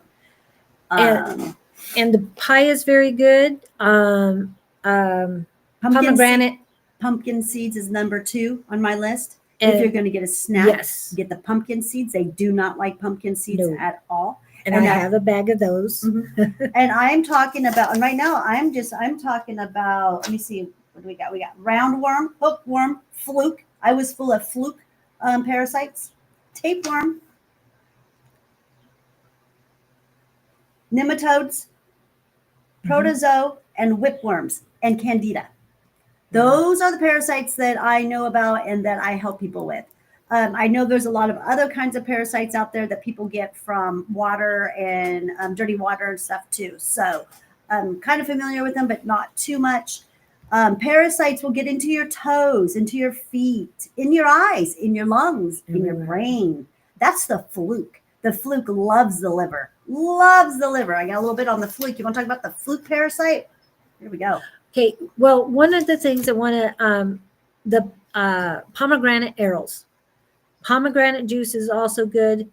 And the pie is very good. Pomegranate pumpkin seeds is number 2 on my list. And if you're going to get a snack, yes, get the pumpkin seeds. They do not like pumpkin seeds No. at all. and I have a bag of those. Mhm. And I'm talking about, and right now I'm talking about, let me see, what do we got? We got roundworm, hookworm, fluke. I was full of fluke parasites, tapeworm, nematodes, protozoa, and whipworms, and candida. Those are the parasites that I know about and that I help people with. I know there's a lot of other kinds of parasites out there that people get from water and dirty water and stuff too. So I'm kind of familiar with them, but not too much. Parasites will get into your toes, into your feet, in your eyes, in your lungs, in your brain. That's the fluke. The fluke loves the liver. Loves the liver. I got a little bit on the fluke. You want to talk about the fluke parasite? Here we go. Okay, well, one of the things I want to, the pomegranate arrows. Pomegranate juice is also good.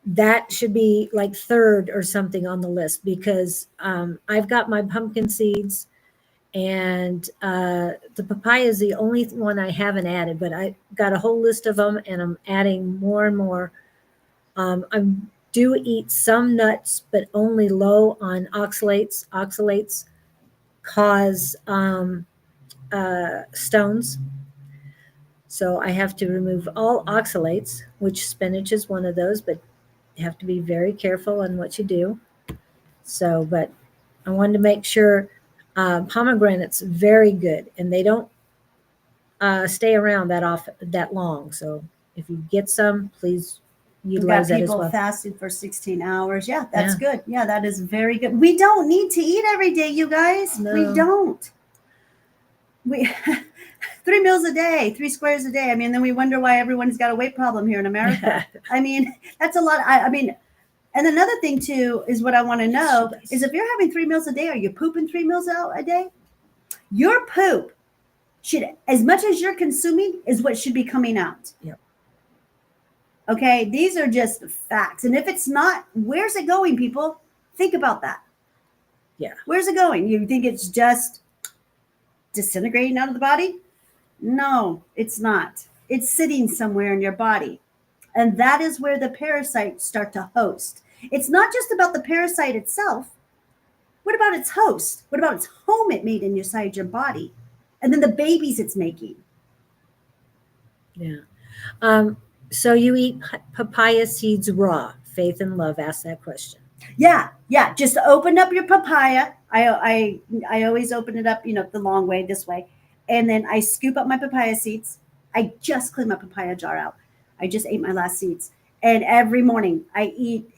That should be like 3rd or something on the list because I've got my pumpkin seeds and the papaya is the only one I haven't added, but I got a whole list of them and I'm adding more and more. I do eat some nuts, but only low on oxalates. Oxalates cause stones. So I have to remove all oxalates, which spinach is one of those, but you have to be very careful on what you do. So, but I wanted to make sure pomegranate's very good and they don't stay around that long. So if you get some, please utilize that as well. People fasted for 16 hours. Yeah, that's good. Yeah, that is very good. We don't need to eat every day, you guys. No. We don't. We 3 meals a day, 3 squares a day. I mean, then we wonder why everyone's got a weight problem here in America. I mean, that's a lot. I mean, and another thing too is what I want to know is if you're having 3 meals a day, are you pooping 3 meals out a day? Your poop should, as much as you're consuming, is what should be coming out. Yep. Okay, these are just facts. And if it's not, where's it going, people? Think about that. Yeah. Where's it going? You think it's just disintegrating out of the body? No, it's not. It's sitting somewhere in your body. And that is where the parasites start to host. It's not just about the parasite itself. What about its host? What about its home it made inside your body? And then the babies it's making. Yeah. So you eat papaya seeds raw? Faith and Love asked that question. Yeah. Just open up your papaya. I always open it up, the long way, this way. And then I scoop up my papaya seeds. I just cleaned my papaya jar out. I just ate my last seeds. And every morning I eat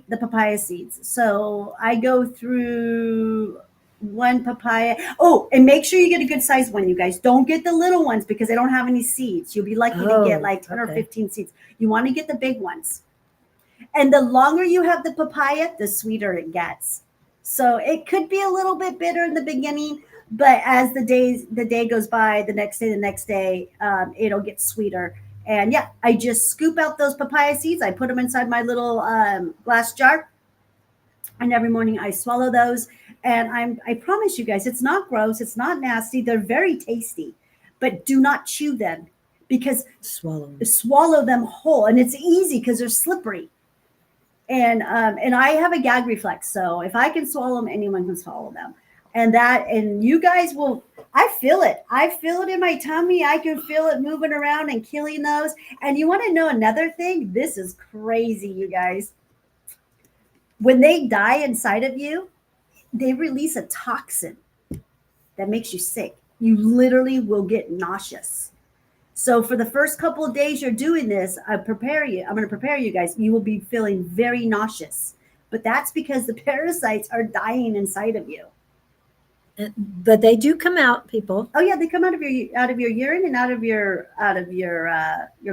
the papaya seeds. So I go through one papaya. Oh, and make sure you get a good size one, you guys. Don't get the little ones because they don't have any seeds. You'll be lucky to get like 10 or 15 seeds. You want to get the big ones. And the longer you have the papaya, the sweeter it gets. So it could be a little bit bitter in the beginning, but as the day goes by, the next day, it'll get sweeter. And yeah, I just scoop out those papaya seeds. I put them inside my little glass jar. And every morning I swallow those. And I promise you guys, it's not gross. It's not nasty. They're very tasty. But do not chew them because swallow them whole. And it's easy because they're slippery. And I have a gag reflex. So if I can swallow them, anyone can swallow them. And you guys will, I feel it. I feel it in my tummy. I can feel it moving around and killing those. And you want to know another thing? This is crazy, you guys. When they die inside of you, they release a toxin that makes you sick. You literally will get nauseous. So for the first couple of days you're doing this, I'm going to prepare you guys. You will be feeling very nauseous. But that's because the parasites are dying inside of you. But they do come out, people. Oh yeah, they come out of your urine and out of your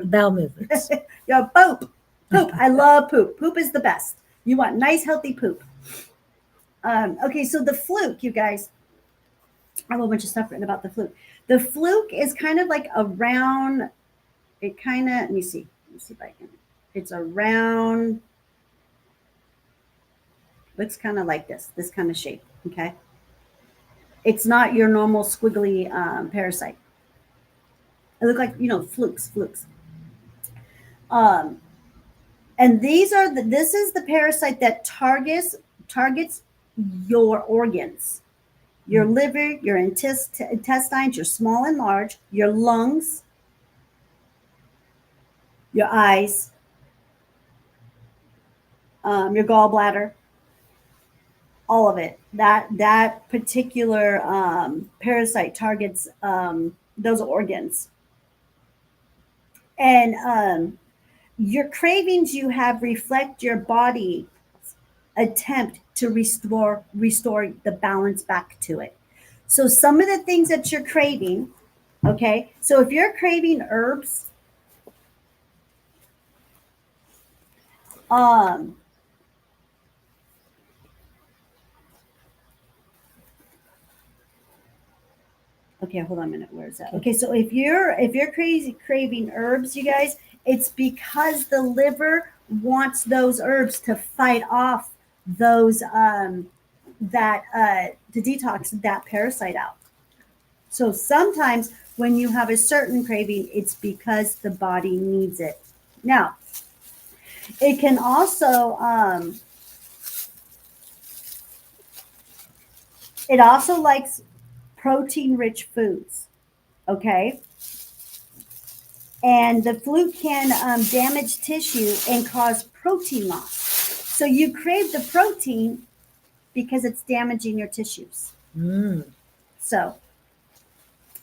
bowel movements. Your poop. I love poop. Poop is the best. You want nice, healthy poop. Okay, so the fluke, you guys. I have a whole bunch of stuff written about the fluke. The fluke is kind of like a round. Let me see if I can. It's a round. Looks kind of like this kind of shape. Okay. It's not your normal squiggly parasite. It look like, flukes. Um, and this is the parasite that targets your organs, your liver, your intestines, your small and large, your lungs, your eyes, your gallbladder, all of it. That particular parasite targets those organs. And your cravings you have reflect your body attempt to restore the balance back to it. So some of the things that you're craving, okay? So if you're craving herbs, okay, hold on a minute. Where is that? Okay, so if you're craving herbs, you guys, it's because the liver wants those herbs to fight off those to detox that parasite out. So sometimes when you have a certain craving, it's because the body needs it. Now, it can also it also likes protein-rich foods, okay? And the fluke can damage tissue and cause protein loss. So you crave the protein because it's damaging your tissues. So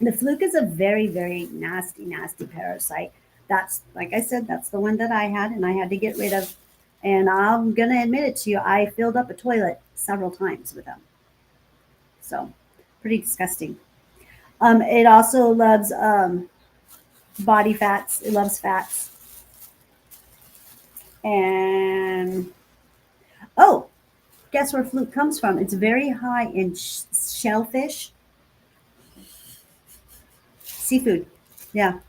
the fluke is a very, very nasty parasite. That's, like I said, that's the one that I had and I had to get rid of. And I'm going to admit it to you, I filled up a toilet several times with them. So pretty disgusting. It also loves body fats. It loves fats. And guess where fluke comes from? It's very high in shellfish, seafood. Yeah,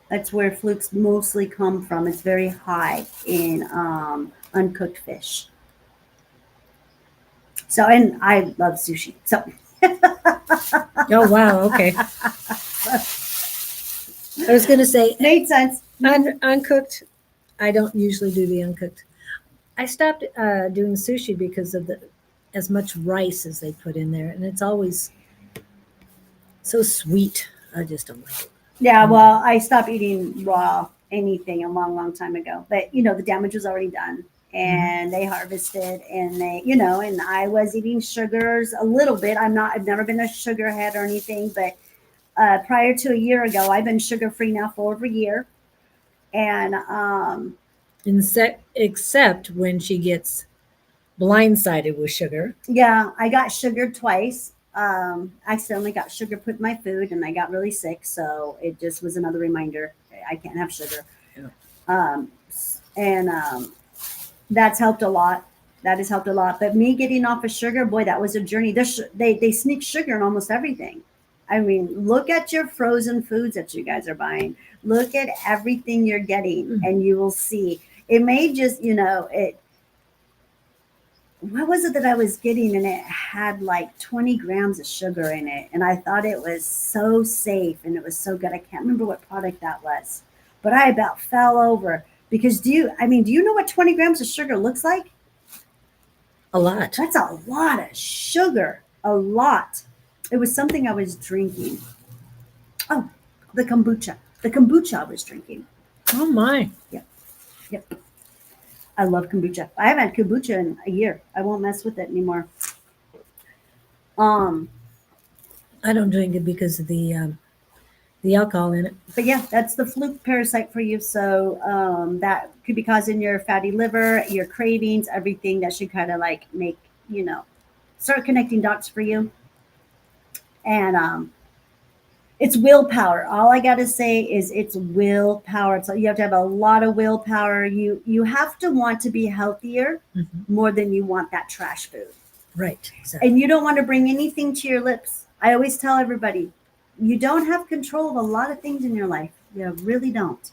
that's where flukes mostly come from. It's very high in uncooked fish. So, and I love sushi. So. Oh, wow. Okay. I was going to say, Made sense. Uncooked. I don't usually do the uncooked. I stopped doing sushi because of as much rice as they put in there, and it's always so sweet. I just don't like it. Yeah, well, I stopped eating raw anything a long time ago. But the damage was already done, and they harvested, and and I was eating sugars a little bit. I've never been a sugar head or anything, but prior to a year ago, I've been sugar free now for over a year, and except when she gets blindsided with sugar. Yeah, I got sugared twice. Accidentally got sugar put in my food, and I got really sick. So it just was another reminder I can't have sugar. Yeah. That's helped a lot. That has helped a lot. But me getting off of sugar, boy, that was a journey. They sneak sugar in almost everything. I mean, look at your frozen foods that you guys are buying. Look at everything you're getting, and you will see. It may just, what was it that I was getting? And it had like 20 grams of sugar in it. And I thought it was so safe and it was so good. I can't remember what product that was, but I about fell over because do you know what 20 grams of sugar looks like? A lot. That's a lot of sugar. A lot. It was something I was drinking. Oh, the kombucha. The kombucha I was drinking. Oh my. Yep. I love kombucha. I haven't had kombucha in a year. I won't mess with it anymore. I don't drink it because of the alcohol in it. But yeah, that's the fluke parasite for you. So that could be causing your fatty liver, your cravings, everything that should kind of like make, start connecting dots for you. And it's willpower. All I got to say is it's willpower. So you have to have a lot of willpower. You have to want to be healthier more than you want that trash food. Right. Exactly. And you don't want to bring anything to your lips. I always tell everybody, you don't have control of a lot of things in your life. You really don't.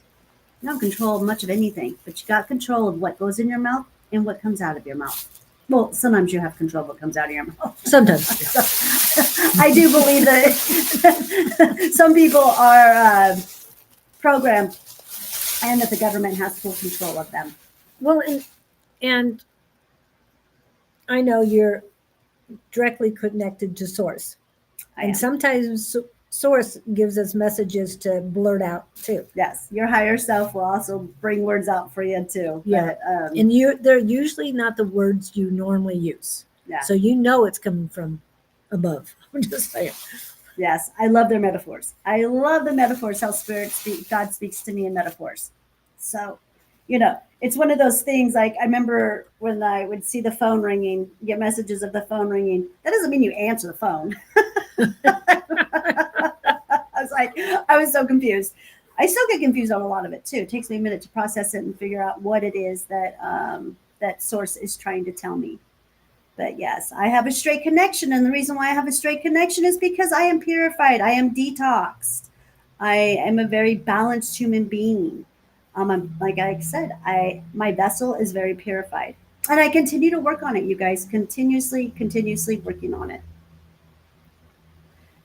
You don't have control of much of anything, but you got control of what goes in your mouth and what comes out of your mouth. Well, sometimes you have control of what comes out of your mouth. Sometimes. I do believe that some people are programmed and that the government has full control of them. Well, and I know you're directly connected to source. I And am. sometimes source gives us messages to blurt out too. Yes, your higher self will also bring words out for you too. Yeah. But, And they're usually not the words you normally use. yeah. So you know it's coming from above. I'm just saying. Yes, I love their metaphors. I love the metaphors, how God speaks to me in metaphors. So, it's one of those things, like I remember when I would see the phone ringing, get messages of the phone ringing. That doesn't mean you answer the phone. I was so confused. I still get confused on a lot of it too. It takes me a minute to process it and figure out what it is that that source is trying to tell me. But yes, I have a straight connection. And the reason why I have a straight connection is because I am purified. I am detoxed. I am a very balanced human being. Like I said, my vessel is very purified. And I continue to work on it, you guys. Continuously working on it.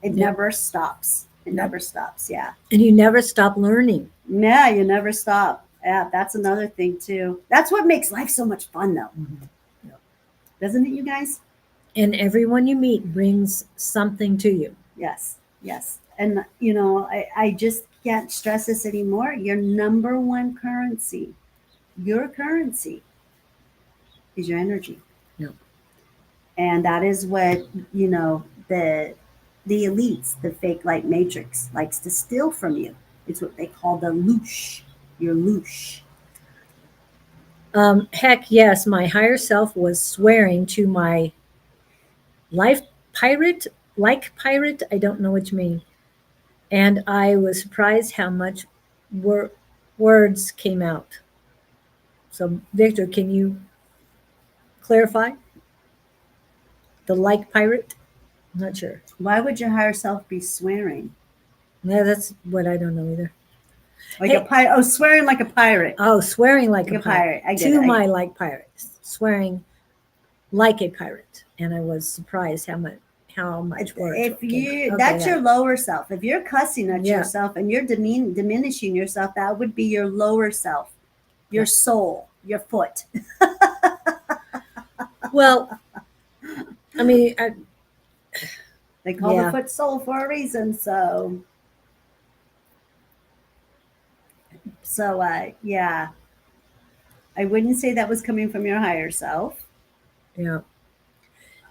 It Yeah. never stops. It No. never stops. Yeah. And you never stop learning. Yeah, you never stop. Yeah, that's another thing too. That's what makes life so much fun though. Mm-hmm. Doesn't it, you guys? And everyone you meet brings something to you. Yes, yes. And, I just can't stress this anymore. Your number one currency, your currency is your energy. Yeah. And that is what, the elites, the fake light matrix likes to steal from you. It's what they call the loosh, your loosh. Heck yes, my higher self was swearing to my life pirate, I don't know what you mean. And I was surprised how much words came out. So, Victor, can you clarify? The like pirate? I'm not sure. Why would your higher self be swearing? No, that's what I don't know either. Like Hey. a pirate? Oh, swearing like a pirate. Oh, swearing like Like a pirate. I get To it. my like pirate. Swearing like a pirate. And I was surprised how much words. If came you, out. that's Okay, your lower self. If you're cussing at Yeah. yourself and you're diminishing yourself, that would be your lower self, your Yeah. soul, your foot. Well, I mean, They call Yeah. the foot soul for a reason. So, yeah, I wouldn't say that was coming from your higher self. yeah.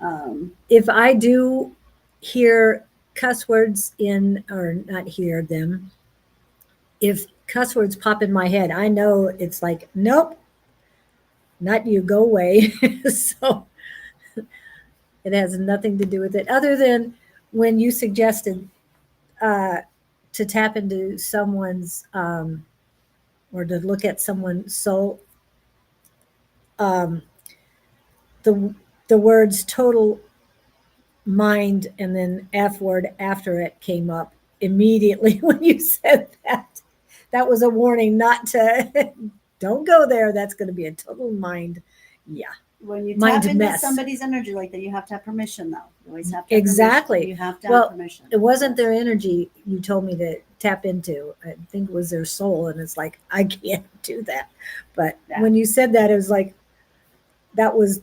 Um, If I do hear cuss words or not hear them, if cuss words pop in my head, I know it's like, nope, not you, go away. So it has nothing to do with it, other than when you suggested to tap into someone's or to look at someone's soul. The words total mind and then F word after it came up immediately when you said that. That was a warning not to, don't go there. That's going to be a total mind. Yeah. when you Mind tap into mess. somebody's energy like that, you have to have permission, though. You always have to have Exactly. permission. You have to Well, have permission. It wasn't their energy you told me to tap into. I think it was their soul. And it's like, I can't do that. But Yeah. when you said that, it was like, that was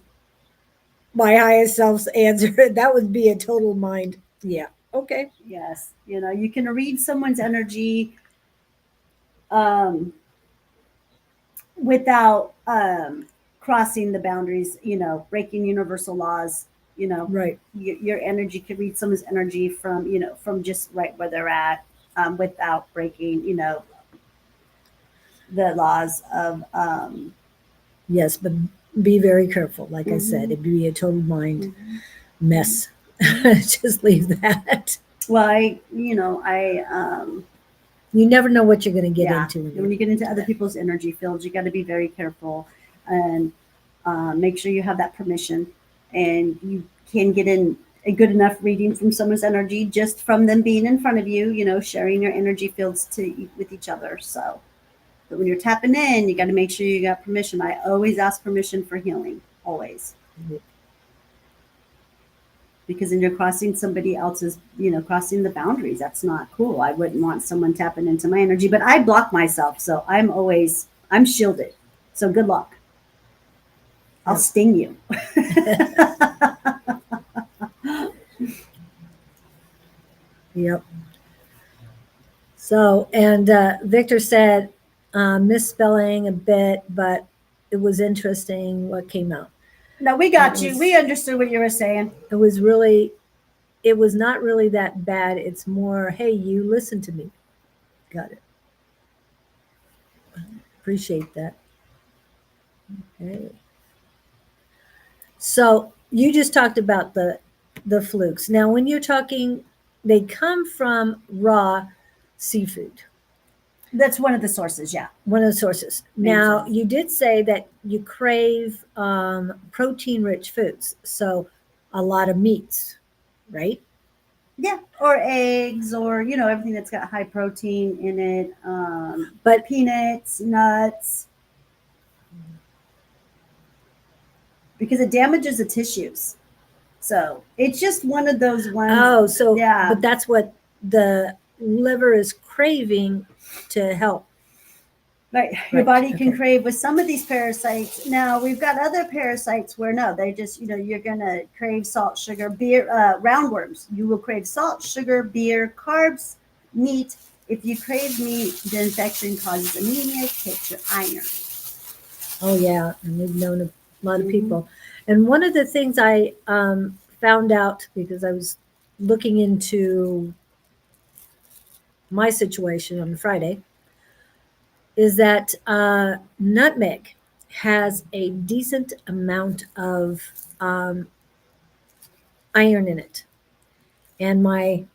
my highest self's answer. That would be a total mind. Yeah. Okay. Yes, you can read someone's energy without crossing the boundaries, breaking universal laws. Right. Your energy can read someone's energy from just right where they're at, without breaking, the laws of. Yes, but be very careful. Like I said, Mhm. it'd be a total mind mess. Just leave that. Well, I You never know what you're going to get yeah. into. When you get into other people's energy fields, you got to be very careful and make sure you have that permission, and you can get in a good enough reading from someone's energy just from them being in front of you, sharing your energy fields with each other. So, but when you're tapping in, you got to make sure you got permission. I always ask permission for healing, always. because then you're crossing somebody else's, crossing the boundaries. That's not cool. I wouldn't want someone tapping into my energy, but I block myself. So I'm shielded. So good luck. I'll sting you. Yep. So, and Victor said misspelling a bit, but it was interesting what came out. No, we got you. We understood what you were saying. It was not really that bad. It's more, hey, you listen to me. Got it. Appreciate that. Okay. So you just talked about the flukes. Now, when you're talking, they come from raw seafood. That's one of the sources, yeah. One of the sources. Now, you did say that you crave protein-rich foods, so a lot of meats, right? Yeah, or eggs, or everything that's got high protein in it. But peanuts, nuts, because it damages the tissues. So it's just one of those ones. Oh, so yeah. But that's what the liver is craving to help. Right. Your body can crave with some of these parasites. Now we've got other parasites where no, they just, you're going to crave salt, sugar, beer, roundworms. You will crave salt, sugar, beer, carbs, meat. If you crave meat, the infection causes anemia, takes your iron. Oh yeah, and we've known a lot of people. And one of the things I found out, because I was looking into my situation on Friday, is that nutmeg has a decent amount of iron in it. And my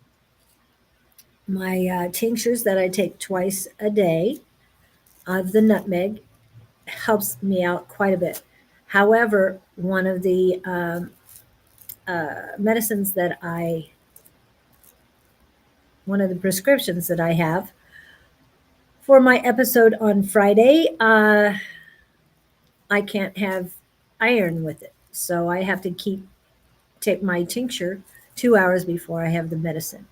tinctures that I take twice a day of the nutmeg helps me out quite a bit. However, one of the medicines that one of the prescriptions that I have for my episode on Friday, I can't have iron with it. So I have to take my tincture 2 hours before I have the medicine.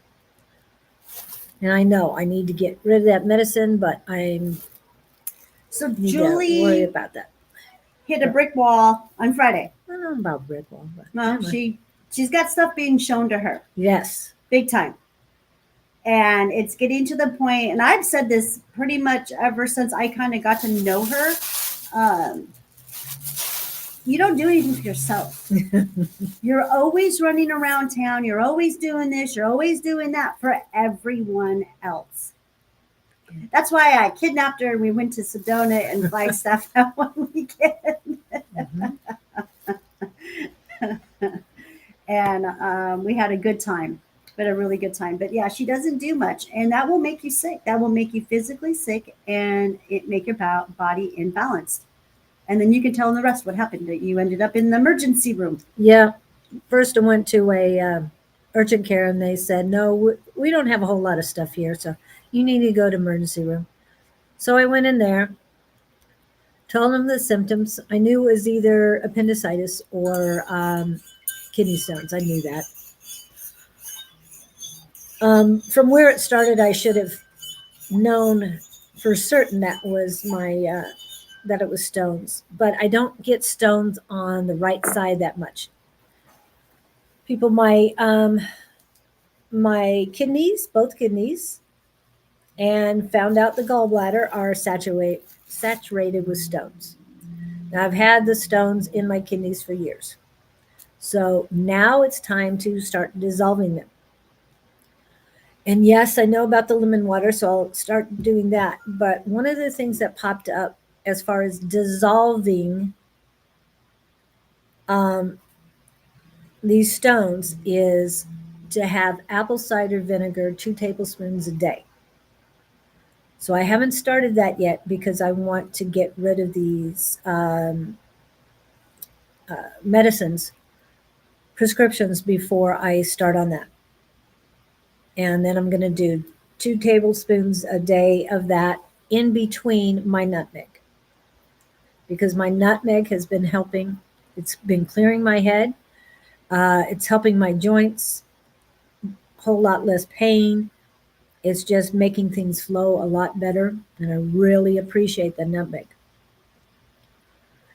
And I know I need to get rid of that medicine, but need Julie to worry about that. Hit a brick wall on Friday. I don't know about brick wall, but well, she's got stuff being shown to her. Yes, big time. And it's getting to the point, and I've said this pretty much ever since I kind of got to know her. You don't do anything for yourself. You're always running around town. You're always doing this. You're always doing that for everyone else. That's why I kidnapped her and we went to Sedona and Flagstaff that one weekend. And we had a good time, but a really good time. But yeah, she doesn't do much, and that will make you sick. That will make you physically sick, and it make your body imbalanced. And then you can tell them the rest what happened. That you ended up in the emergency room. Yeah. First I went to a urgent care, and they said, no, we don't have a whole lot of stuff here, so you need to go to emergency room. So I went in there, told them the symptoms. I knew it was either appendicitis or kidney stones. I knew that. From where it started, I should have known for certain that was that it was stones, but I don't get stones on the right side that much. People, my kidneys, both kidneys, and found out the gallbladder are saturated with stones. Now, I've had the stones in my kidneys for years. So now it's time to start dissolving them. And yes, I know about the lemon water, so I'll start doing that. But one of the things that popped up as far as dissolving these stones is to have apple cider vinegar 2 tablespoons a day. So I haven't started that yet because I want to get rid of these medicines, prescriptions, before I start on that. And then I'm going to do 2 tablespoons a day of that in between my nutmeg, because my nutmeg has been helping. It's been clearing my head. It's helping my joints, whole lot less pain. It's just making things flow a lot better, and I really appreciate the nutmeg.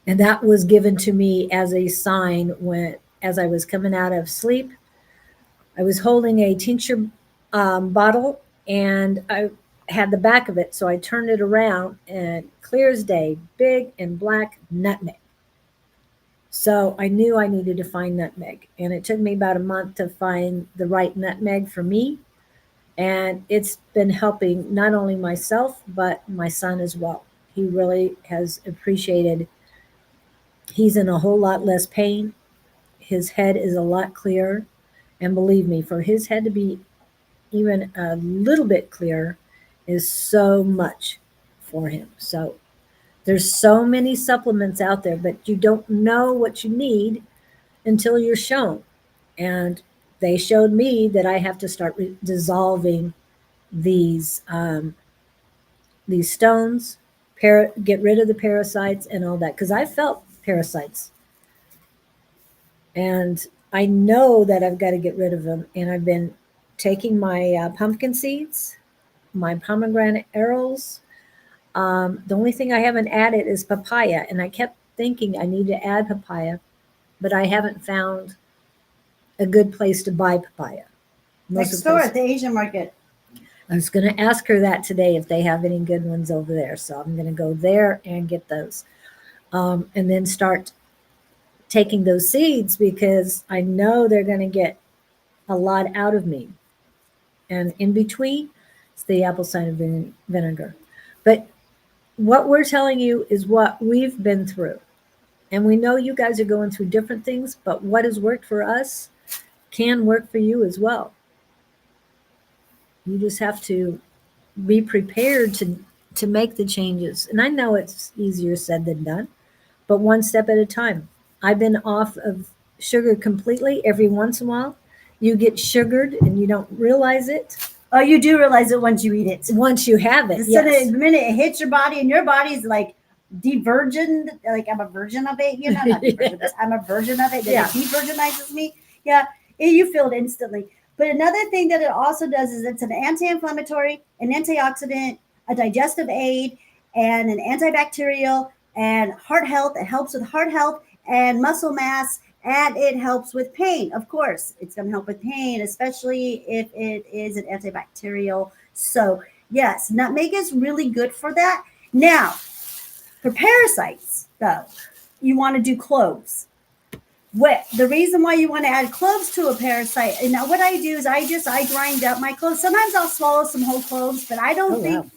And that was given to me as a sign when, as I was coming out of sleep, I was holding a tincture bottle, and I had the back of it, so I turned it around, and clear as day, big and black nutmeg. So I knew I needed to find nutmeg, and it took me about a month to find the right nutmeg for me. And it's been helping not only myself, but my son as well. He really has appreciated. He's in a whole lot less pain. His head is a lot clearer. And believe me, for his head to be even a little bit clearer is so much for him. So there's so many supplements out there, but you don't know what you need until you're shown. And they showed me that I have to start dissolving these stones, get rid of the parasites and all that, because I felt parasites, and I know that I've got to get rid of them. And I've been taking my pumpkin seeds, my pomegranate arrows. The only thing I haven't added is papaya, and I kept thinking I need to add papaya, but I haven't found a good place to buy papaya. Next door at the Asian market. I was going to ask her that today if they have any good ones over there. So I'm going to go there and get those, and then start taking those seeds, because I know they're going to get a lot out of me. And in between, it's the apple cider vinegar. But what we're telling you is what we've been through. And we know you guys are going through different things, but what has worked for us can work for you as well. You just have to be prepared to make the changes. And I know it's easier said than done, but one step at a time. I've been off of sugar completely. Every once in a while, you get sugared and you don't realize it. Oh, you do realize it once you eat it. Once you have it, yes. The minute it hits your body, and your body's like de-virgined, like I'm a virgin of it. You know, not de-virgin, but I'm a virgin of it. That it de-virginizes me. Yeah, you feel it instantly. But another thing that it also does is it's an anti-inflammatory, an antioxidant, a digestive aid, and an antibacterial, and heart health. It helps with heart health and muscle mass, and it helps with pain. Of course, it's going to help with pain, especially if it is an antibacterial. So yes, nutmeg is really good for that. Now, for parasites, though, you want to do cloves. The reason why you want to add cloves to a parasite, and now what I do is I grind up my cloves. Sometimes I'll swallow some whole cloves, but I don't think,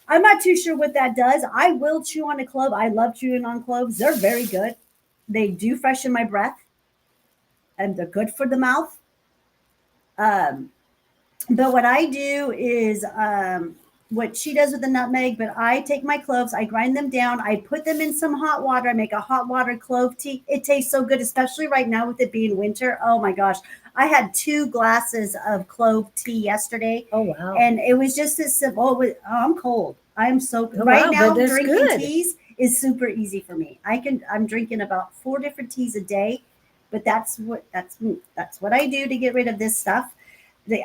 I'm not too sure what that does. I will chew on a clove. I love chewing on cloves. They're very good. They do freshen my breath, and they're good for the mouth. But what I do is what she does with the nutmeg, but I take my cloves, I grind them down, I put them in some hot water, I make a hot water clove tea. It tastes so good, especially right now with it being winter. Oh my gosh. I had 2 glasses of clove tea yesterday. Oh, wow. And it was just as simple. I'm cold. I'm so right now drinking teas is super easy for me. I'm drinking about 4 different teas a day, but that's what I do to get rid of this stuff.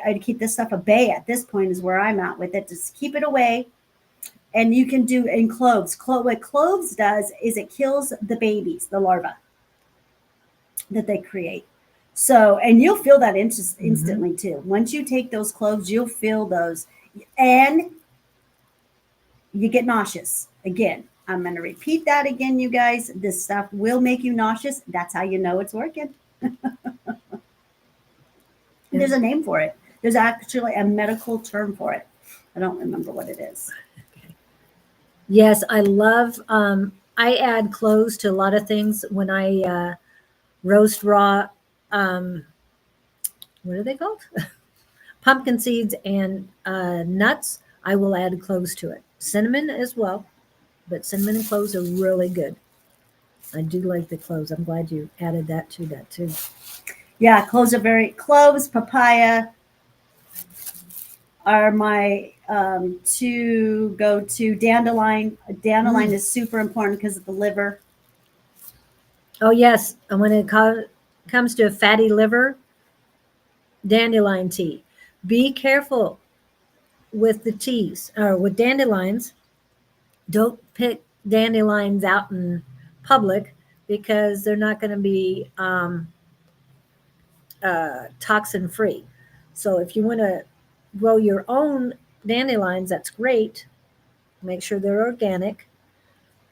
I keep this stuff at bay at this point is where I'm at with it. Just keep it away. And you can do in cloves. What cloves does is it kills the babies, the larvae that they create. So, and you'll feel that instantly too. Once you take those cloves, you'll feel those. And you get nauseous. Again, I'm going to repeat that again, you guys. This stuff will make you nauseous. That's how you know it's working. There's a name for it. There's actually a medical term for it. I don't remember what it is. Yes, I love, I add cloves to a lot of things when I roast raw, what are they called? Pumpkin seeds and nuts. I will add cloves to it. Cinnamon as well, but cinnamon and cloves are really good. I do like the cloves. I'm glad you added that to that too. Yeah, cloves, papaya are my 2 go-to. Dandelion is super important because of the liver. Oh yes, and when it comes to a fatty liver, dandelion tea. Be careful with the teas or with dandelions. Don't pick dandelions out in public because they're not going to be toxin free. So if you want to grow your own dandelions, that's great. Make sure they're organic.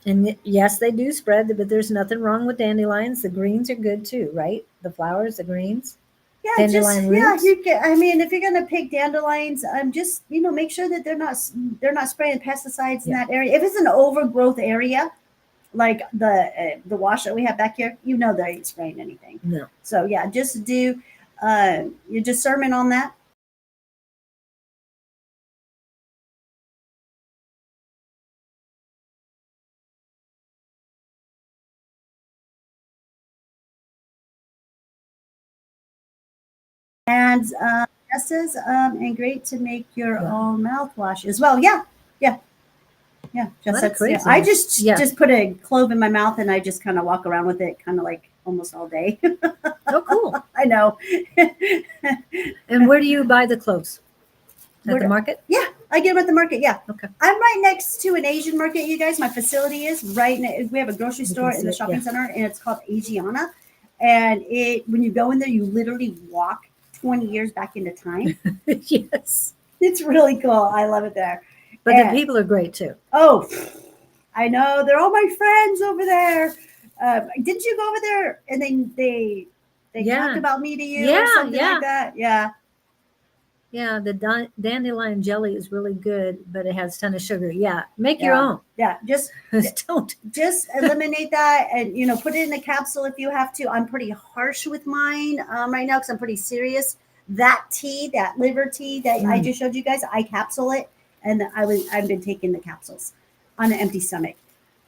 And yes, they do spread, but there's nothing wrong with dandelions. The greens are good too, right? The flowers, the greens, Yeah, dandelion yeah, roots. you can. I mean, if you're gonna pick dandelions, just make sure that they're not spraying pesticides in Yeah. that area. If it's an overgrowth area, like the wash that we have back here, they ain't spraying anything. No. So yeah, just do your discernment on that. And Jess and great to make your Yeah. own mouthwash as well. Yeah, yeah, yeah. Jess, What a that's, yeah. crazy. I just Yeah. just put a clove in my mouth and I just kind of walk around with it, kind of like almost all day. Oh, cool. I know. And where do you buy the cloves? At Where- the market? Yeah, I get them at the market. Yeah. Okay. I'm right next to an Asian market, you guys. My facility is right. We have a grocery You store can in the see it, shopping yeah. center, and it's called Asiana. And when you go in there, you literally walk 20 years back into time. Yes. It's really cool. I love it there. But And- the people are great too. Oh, I know. They're all my friends over there. Didn't you go over there and then they Yeah. talked about me to you Yeah, or something yeah. like that? Yeah. Yeah, the dandelion jelly is really good, but it has a ton of sugar. Yeah, make your Yeah. own. Yeah. Just Don't. eliminate that and put it in a capsule if you have to. I'm pretty harsh with mine right now because I'm pretty serious. That tea, that liver tea that I just showed you guys, I capsule it, and I've been taking the capsules on an empty stomach.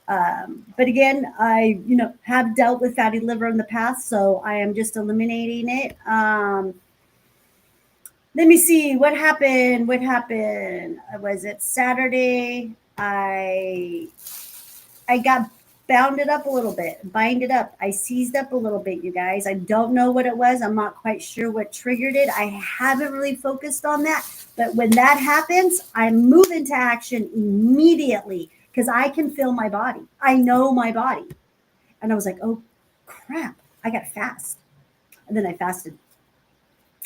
But again, I have dealt with fatty liver in the past, so I am just eliminating it. Let me see what happened. What happened? Was it Saturday? I got bounded up a little bit, binded up. I seized up a little bit, you guys. I don't know what it was. I'm not quite sure what triggered it. I haven't really focused on that. But when that happens, I move into action immediately because I can feel my body. I know my body. And I was like, oh, crap. I got to fast. And then I fasted.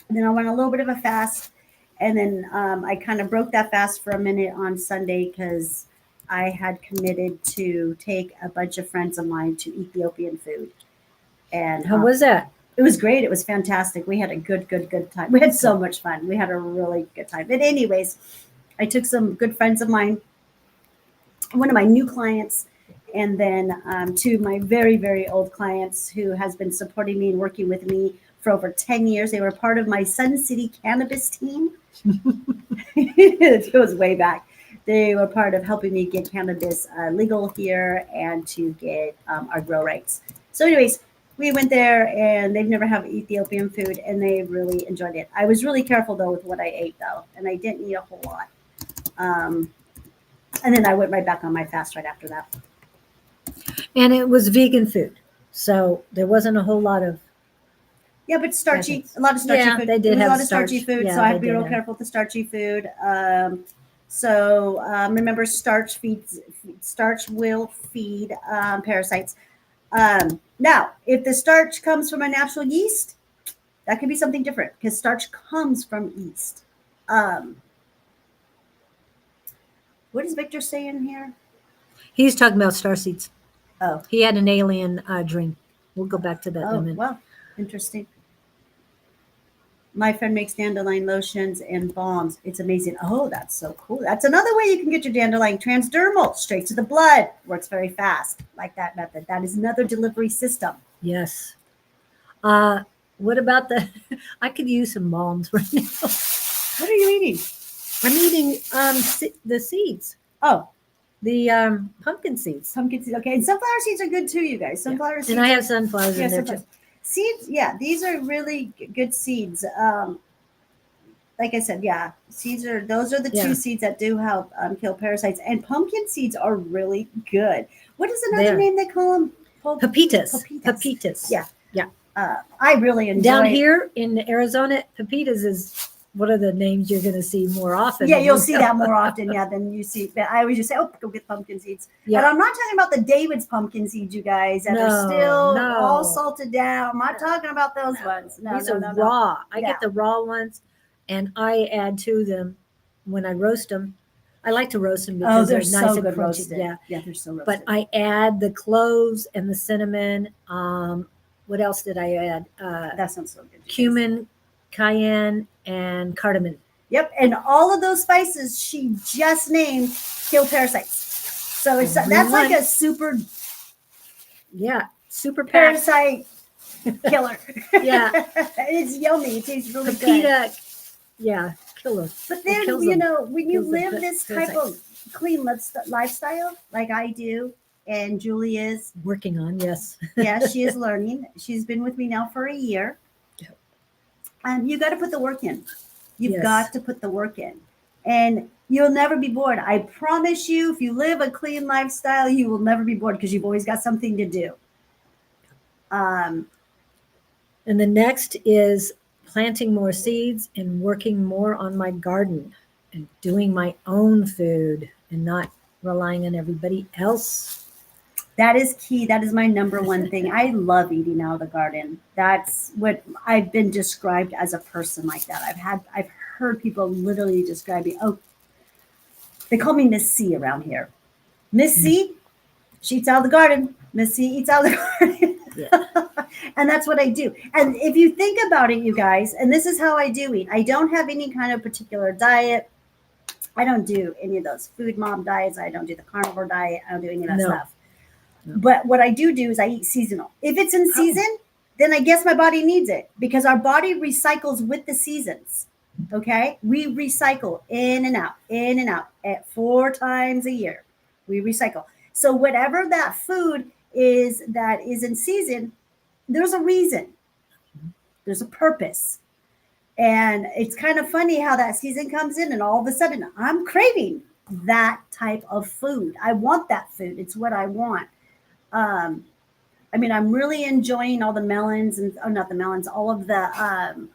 And then I went a little bit of a fast. And then I kind of broke that fast for a minute on Sunday because I had committed to take a bunch of friends of mine to Ethiopian food. And How was that? it was great. It was fantastic. We had a good time. We had so much fun. We had a really good time. But anyways, I took some good friends of mine, one of my new clients, and then two of my very, very old clients who has been supporting me and working with me for over 10 years. They were part of my Sun City cannabis team. It goes way back. They were part of helping me get cannabis legal here and to get our grow rights. So anyways, we went there and they've never had Ethiopian food and they really enjoyed it. I was really careful though with what I ate though, and I didn't eat a whole lot. And then I went right back on my fast right after that. And it was vegan food. So there wasn't a whole lot of. Yeah, but starchy, Yes. a lot of starchy Yeah, food. they did It was have a lot of starchy starch. food, Yeah, so I have they to be did real have- careful with the starchy food. Remember, starch will feed parasites. Now, if the starch comes from a natural yeast, that could be something different because starch comes from yeast. What is Victor saying here? He's talking about star seeds. Oh, He had an alien dream. We'll go back to that in a minute. well, interesting. My friend makes dandelion lotions and balms. It's amazing. Oh, that's so cool. That's another way you can get your dandelion transdermal, straight to the blood. Works very fast, like that method. That is another delivery system. Yes. What about the? I could use some balms right now. What are you eating? I'm eating the seeds, Oh, the pumpkin seeds, pumpkin seeds. Okay, and sunflower seeds are good too, you guys. Sunflower seeds. and I have sunflowers yeah, in there sunflower too. seeds. Yeah, these are really good seeds. Like I said, yeah, those are the Yeah. two seeds that do help kill parasites. And pumpkin seeds are really good. What is another They're- name they call them? Pepitas. Pepitas. Pepitas. Yeah. Yeah. I really enjoy Down here in Arizona, pepitas is one of the names you're going to see more often. Yeah, you'll see that more often, than you see. But I always just say, oh, go get pumpkin seeds. Yeah. And I'm not talking about the David's pumpkin seeds, you guys, that are No, still no. all salted down. I'm not talking about those ones. No, These no, are no, no. raw. I Yeah. get the raw ones, and I add to them when I roast them. I like to roast them Oh, because they're they're nice so and good crunchy. roasted. Yeah, Yeah, they're so roasted. but I add the cloves and the cinnamon. What else did I add? That sounds so good. you guys. Cumin, cayenne, and cardamom. Yep, and all of those spices she just named kill parasites. So it's Every that's like one. a super Yeah, super packed. parasite killer. Yeah. It's yummy. It tastes really good. Pepita, yeah, killer. But It then, kills you them. know, when you Kills them. live this type of clean lifestyle, like I do, and Julie is, Working on, yes. yeah, she is learning. She's been with me now for a year. Yep. You got to put the work in. You've Yes. got to put the work in. And you'll never be bored. I promise you, if you live a clean lifestyle, you will never be bored because you've always got something to do. And the next is planting more seeds and working more on my garden and doing my own food and not relying on everybody else. That is key. That is my number one thing. I love eating out of the garden. That's what I've been described as a person like that. I've heard people literally describe me. Oh, they call me Miss C around here. Miss C, she eats out of the garden. Miss C eats out of the garden. Yeah. And that's what I do. And if you think about it, you guys, and this is how I do eat. I don't have any kind of particular diet. I don't do any of those food mob diets. I don't do the carnivore diet. I don't do any of that No. stuff. No. But what I do is I eat seasonal. If it's in season, then I guess my body needs it because our body recycles with the seasons. Okay? We recycle in and out at 4 times a year. We recycle. So whatever that food is that is in season, there's a reason. There's a purpose. And it's kind of funny how that season comes in and all of a sudden I'm craving that type of food. I want that food. It's what I want. I mean, I'm really enjoying all the melons and not the melons, all of the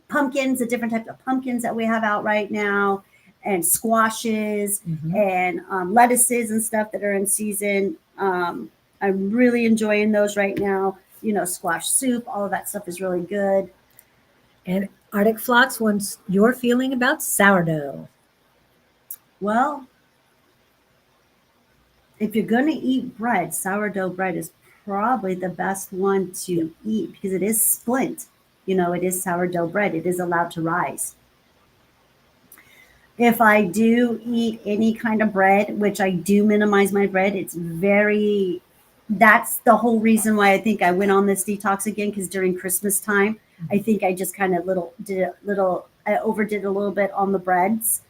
pumpkins, the different types of pumpkins that we have out right now, and squashes and lettuces and stuff that are in season. I'm really enjoying those right now. You know, squash soup, all of that stuff is really good. And Arctic Flocks wants your feeling about sourdough. Well, if you're going to eat bread, sourdough bread is probably the best one to eat because it is splint. You know, it is sourdough bread. It is allowed to rise. If I do eat any kind of bread, which I do minimize my bread, that's the whole reason why I think I went on this detox again, because during Christmas time, I think I just kind of I overdid a little bit on the breads,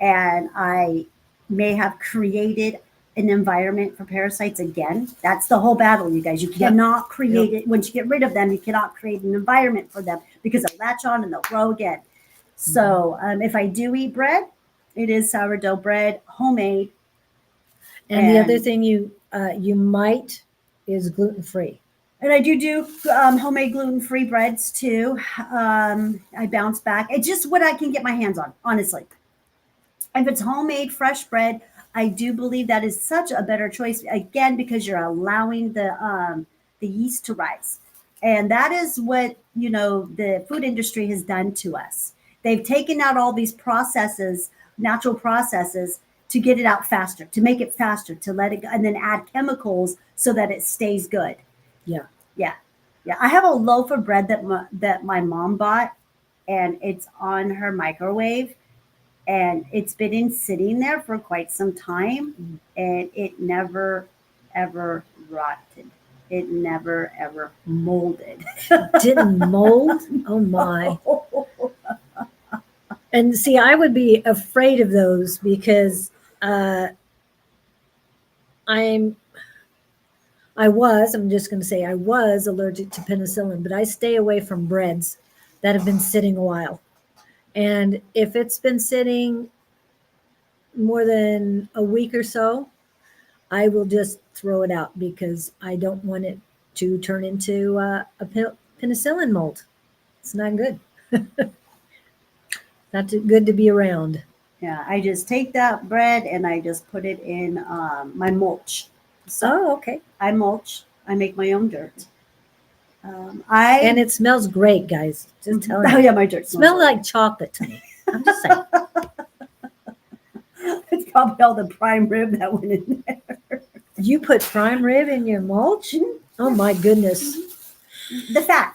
and I may have created an environment for parasites again. That's the whole battle, you guys. You cannot create it. Once you get rid of them, you cannot create an environment for them because they'll latch on and they'll grow again. So if I do eat bread, it is sourdough bread, homemade. And the other thing you might is gluten-free. And I do homemade gluten-free breads too. I bounce back. It's just what I can get my hands on, honestly. If it's homemade fresh bread, I do believe that is such a better choice, again, because you're allowing the yeast to rise. And that is what, you know, the food industry has done to us. They've taken out all these processes, natural processes, to get it out faster, to make it faster, to let it go, and then add chemicals so that it stays good. Yeah. I have a loaf of bread that my mom bought, and it's on her microwave, and it's been sitting there for quite some time, and it never ever rotted. It never ever molded. Didn't mold? Oh my. And see, I would be afraid of those because I'm just going to say I was allergic to penicillin, but I stay away from breads that have been sitting a while. And if it's been sitting more than a week or so, I will just throw it out because I don't want it to turn into penicillin mold. It's not good. Not good to be around. Yeah, I just take that bread and I just put it in my mulch. So Oh, okay. I mulch. I make my own dirt. And it smells great, guys. Just telling Oh you. yeah, my dirt Smell smells like chocolate to me. I'm just saying. It's probably all the prime rib that went in there. You put prime rib in your mulch? Oh my goodness. The fat.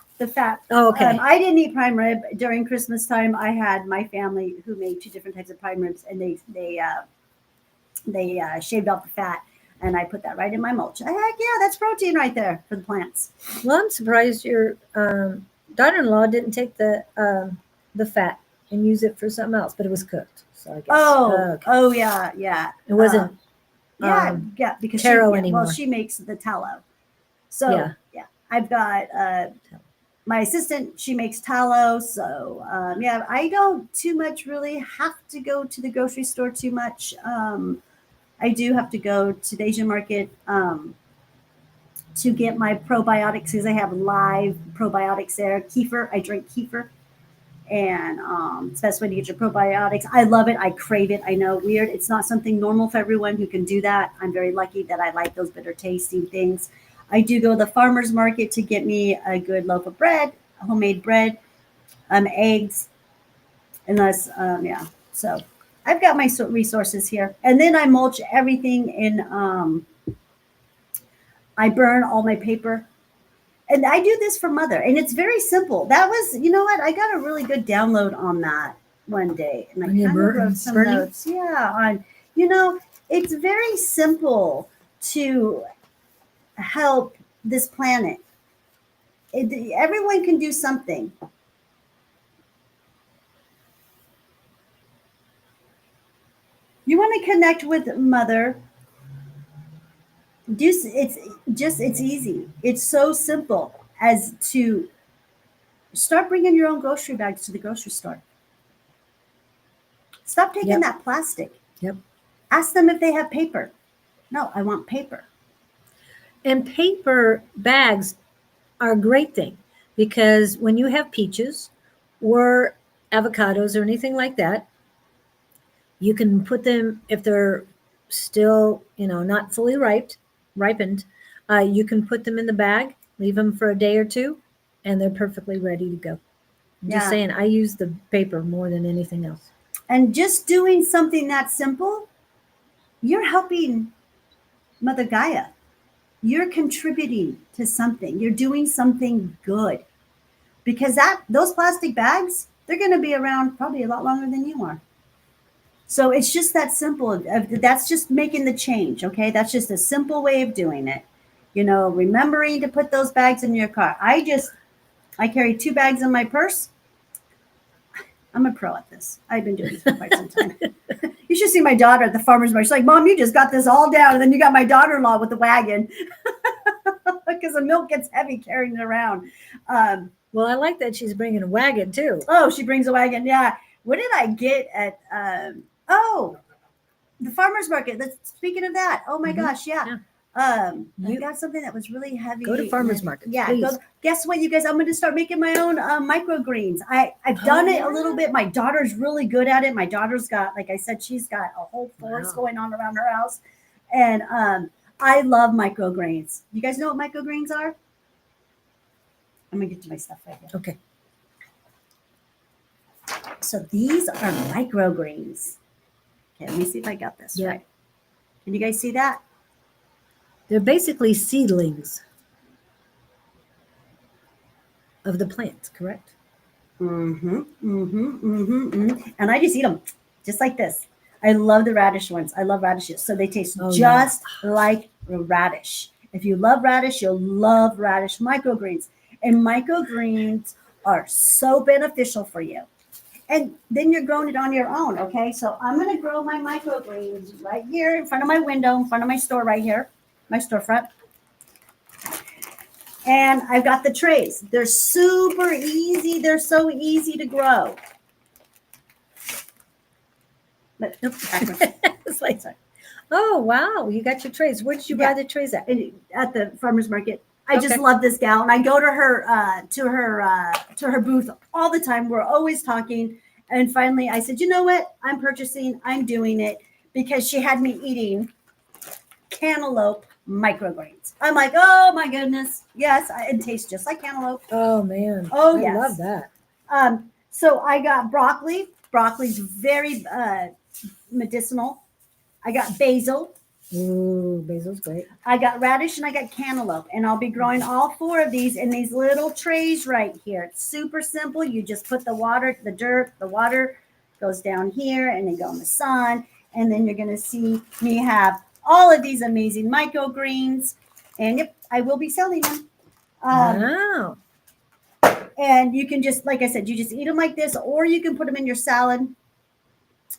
Oh, okay. I didn't eat prime rib during Christmas time. I had my family who made 2 different types of prime ribs, and they shaved off the fat, and I put that right in my mulch. Heck yeah, that's protein right there for the plants. Well, I'm surprised your daughter-in-law didn't take the fat and use it for something else, but it was cooked. So I guess. Okay. Oh yeah. It wasn't Yeah, because taro she, anymore. well, she makes the tallow. So yeah, I've got my assistant. She makes tallow. So yeah, I don't too much really have to go to the grocery store too much. I do have to go to the Asian market to get my probiotics because I have live probiotics there. Kefir, I drink kefir. And it's the best way to get your probiotics. I love it. I crave it. I know, weird. It's not something normal for everyone who can do that. I'm very lucky that I like those bitter tasting things. I do go to the farmer's market to get me a good loaf of bread, homemade bread, eggs, unless, yeah. So I've got my resources here. And then I mulch everything in, I burn all my paper. And I do this for Mother, and it's very simple. That was, you know what? I got a really good download on that one day, and I kind of wrote some notes. Yeah, on, it's very simple to help this planet. Everyone can do something. You want to connect with Mother? It's easy. It's so simple as to start bringing your own grocery bags to the grocery store. Stop taking that plastic. Yep. Ask them if they have paper. No, I want paper. And paper bags are a great thing because when you have peaches or avocados or anything like that, you can put them, if they're still, not fully ripened, you can put them in the bag, leave them for a day or two, and they're perfectly ready to go. I'm just saying, I use the paper more than anything else. And just doing something that simple, you're helping Mother Gaia. You're contributing to something. You're doing something good. Because those plastic bags, they're going to be around probably a lot longer than you are. So it's just that simple. That's just making the change, okay? That's just a simple way of doing it. Remembering to put those bags in your car. I carry 2 bags in my purse. I'm a pro at this. I've been doing this for quite some time. You should see my daughter at the farmer's market. She's like, Mom, you just got this all down. And then you got my daughter-in-law with the wagon. Because the milk gets heavy carrying it around. Well, I like that she's bringing a wagon too. Oh, she brings a wagon. Yeah. What did I get at, the farmer's market? Speaking of that. Oh my gosh. Yeah. I got something that was really heavy. Go to farmer's market. Yeah. Guess what, you guys? I'm going to start making my own microgreens. I've done it a little bit. My daughter's really good at it. My daughter's got, like I said, she's got a whole forest going on around her house. And I love microgreens. You guys know what microgreens are? I'm going to get to my stuff right here. Okay. So these are microgreens. Okay, let me see if I got this right. Can you guys see that? They're basically seedlings of the plants, correct? And I just eat them just like this. I love the radish ones. I love radishes. So they taste like a radish. If you love radish, you'll love radish microgreens. And microgreens are so beneficial for you. And then you're growing it on your own, okay? So I'm going to grow my microgreens right here in front of my window, in front of my store right here, my storefront. And I've got the trays. They're super easy. They're so easy to grow. But It's like, Oh, wow. You got your trays. Where did you Yeah. buy the trays at? At the farmer's market. I just Okay. love this gal, and I go to her booth all the time. We're always talking, and finally I said, you know what? I'm purchasing. I'm doing it because she had me eating cantaloupe microgreens. I'm like, oh my goodness, yes, it tastes just like cantaloupe. Oh, man. Oh, I yes. love that. So I got broccoli. Broccoli's very medicinal. I got basil. Ooh, basil's great. I got radish and I got cantaloupe, and I'll be growing all 4 of these in these little trays right here. It's super simple. You just put the water, the dirt, the water goes down here and they go in the sun. And then you're going to see me have all of these amazing microgreens. And yep, I will be selling them. Wow. And you can just, like I said, you just eat them like this, or you can put them in your salad.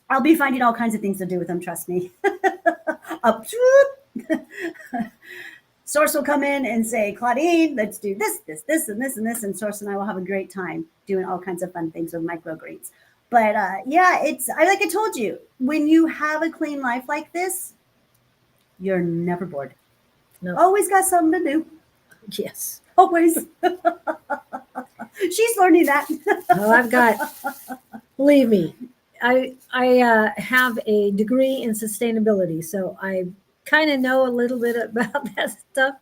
I'll be finding all kinds of things to do with them, trust me. Up, Source will come in and say, Claudene, let's do this, this, and this, and this. And Source and I will have a great time doing all kinds of fun things with microgreens. But yeah, like I told you, when you have a clean life like this, you're never bored. No. Always got something to do. Yes. Always. She's learning that. Oh, I've got, believe me, I have a degree in sustainability, so I kind of know a little bit about that stuff,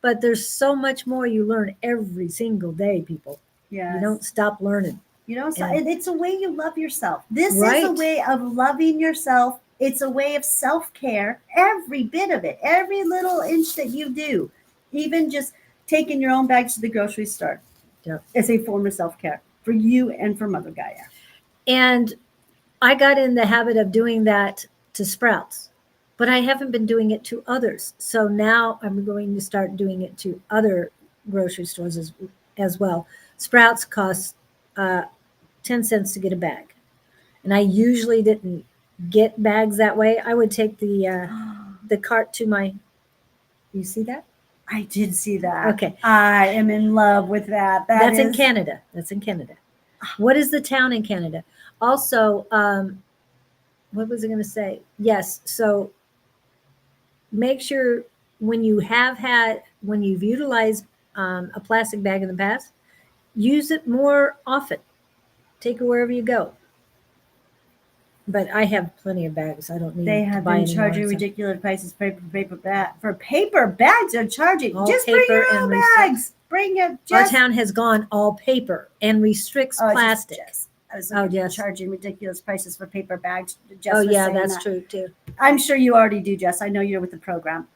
but there's so much more you learn every single day, people. Yes. You don't stop learning. You know, so And- it's a way you love yourself. This Right. is a way of loving yourself. It's a way of self-care, every bit of it, every little inch that you do, even just taking your own bags to the grocery store. Yeah. It's a form of self-care for you and for Mother Gaia. And I got in the habit of doing that to Sprouts, but I haven't been doing it to others. So now I'm going to start doing it to other grocery stores as well. Sprouts costs 10 cents to get a bag. And I usually didn't get bags that way. I would take the cart to my, you see that? I did see that. Okay. I am in love with that. That's in is- Canada. That's in Canada. What is the town in Canada? Also, what was I going to say? Yes. So make sure when you've utilized a plastic bag in the past, use it more often. Take it wherever you go. But I have plenty of bags. I don't need They to have buy been any charging more, so- ridiculous prices for paper bags. They're charging. All Just bring paper your and own recycle. bags. Bring it. Our Just town has gone all paper and restricts Oh, plastic. Jess. I was Oh, yes. charging ridiculous prices for paper bags. Jess Oh was yeah, saying that's that. true too. I'm sure you already do, Jess. I know you're with the program.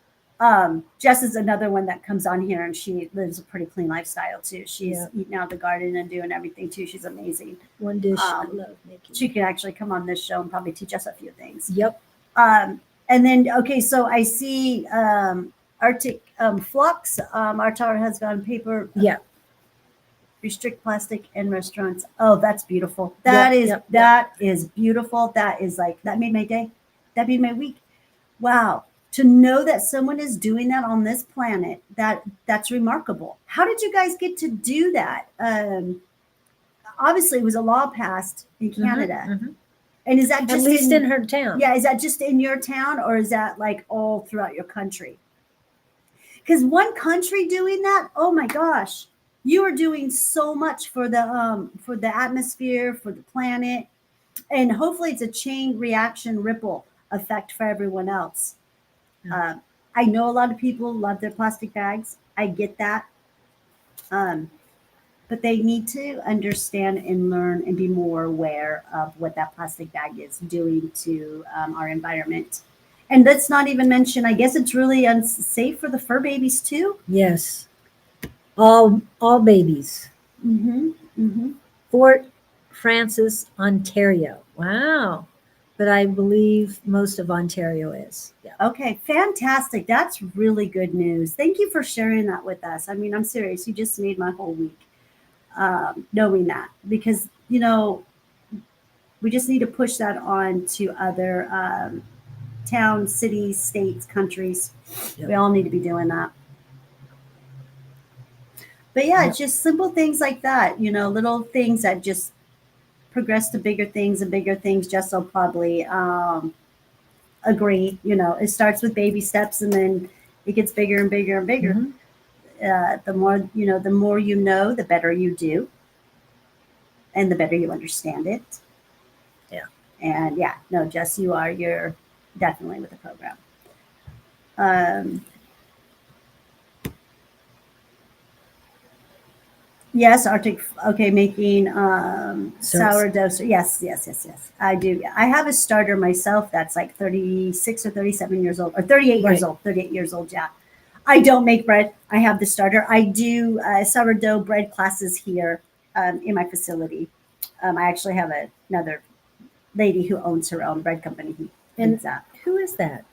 Jess is another one that comes on here, and she lives a pretty clean lifestyle too. She's Yeah. eating out of the garden and doing everything too. She's amazing. One dish I Um, love making. She can actually come on this show and probably teach us a few things. Yep. And then, okay, so I see Arctic Flux. Our tower has gone paper. Yeah. Restrict plastic in restaurants. Oh, that's beautiful. That is beautiful. That is like, that made my day. That made my week. Wow. To know that someone is doing that on this planet, that's remarkable. How did you guys get to do that? Obviously, it was a law passed in Canada. Mhm. And is that At just least in her town. Yeah, is that just in your town, or is that like all throughout your country? Because one country doing that, oh my gosh, you are doing so much for the atmosphere, for the planet, and hopefully it's a chain reaction ripple effect for everyone else. Yeah. I know a lot of people love their plastic bags. I get that. But they need to understand and learn and be more aware of what that plastic bag is doing to our environment. And let's not even mention, I guess it's really unsafe for the fur babies too. Yes. All babies. Mm-hmm. Mm-hmm. Fort Francis, Ontario. Wow. But I believe most of Ontario is. Yeah. Okay, fantastic. That's really good news. Thank you for sharing that with us. I mean, I'm serious. You just made my whole week knowing that, because, you know, we just need to push that on to other towns, cities, states, countries. Yep. We all need to be doing that. But yeah, Yep. it's just simple things like that, you know, little things that just progress to bigger things and bigger things. Jess will probably agree. It starts with baby steps, and then it gets bigger and bigger and bigger. Mhm. The more you know, the better you do, and the better you understand it. Yeah. And yeah, no, Jess, you're definitely with the program. Um, yes, Arctic. Okay, making sourdough. Yes. I do. I have a starter myself that's like 36 or 37 years old, or 38 years Right. old. 38 years old. Yeah. I don't make bread. I have the starter. I do sourdough bread classes here in my facility. I actually have another lady who owns her own bread company who And leads that. who is that?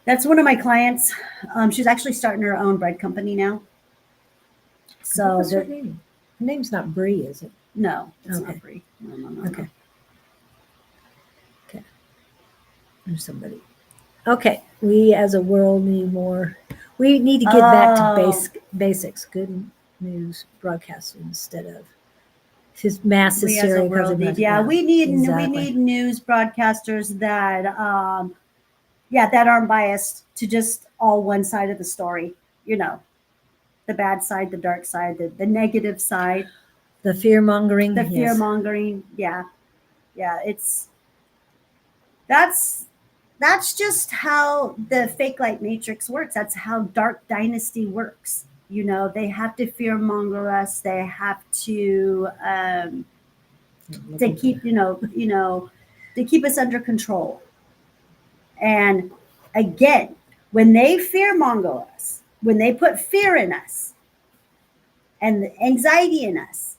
That's one of my clients. She's actually starting her own bread company now. What So was her name? Her name's not Bree, is it? no, it's Okay. not free. No. Okay. Okay. There's somebody. Okay. We as a world need more. We need to get back to Oh. basics. Good news broadcasting instead of his mass We as a hysteria. world need, we need exactly. news broadcasters that that aren't biased to just all one side of the story. The bad side, the dark side, the negative side, The fear mongering. the fear Yes. mongering. Yeah, that's that's just how the fake light matrix works. That's how dark dynasty works. They have to fear monger us. They have to keep to keep us under control. And again, when they fear monger us, when they put fear in us and anxiety in us,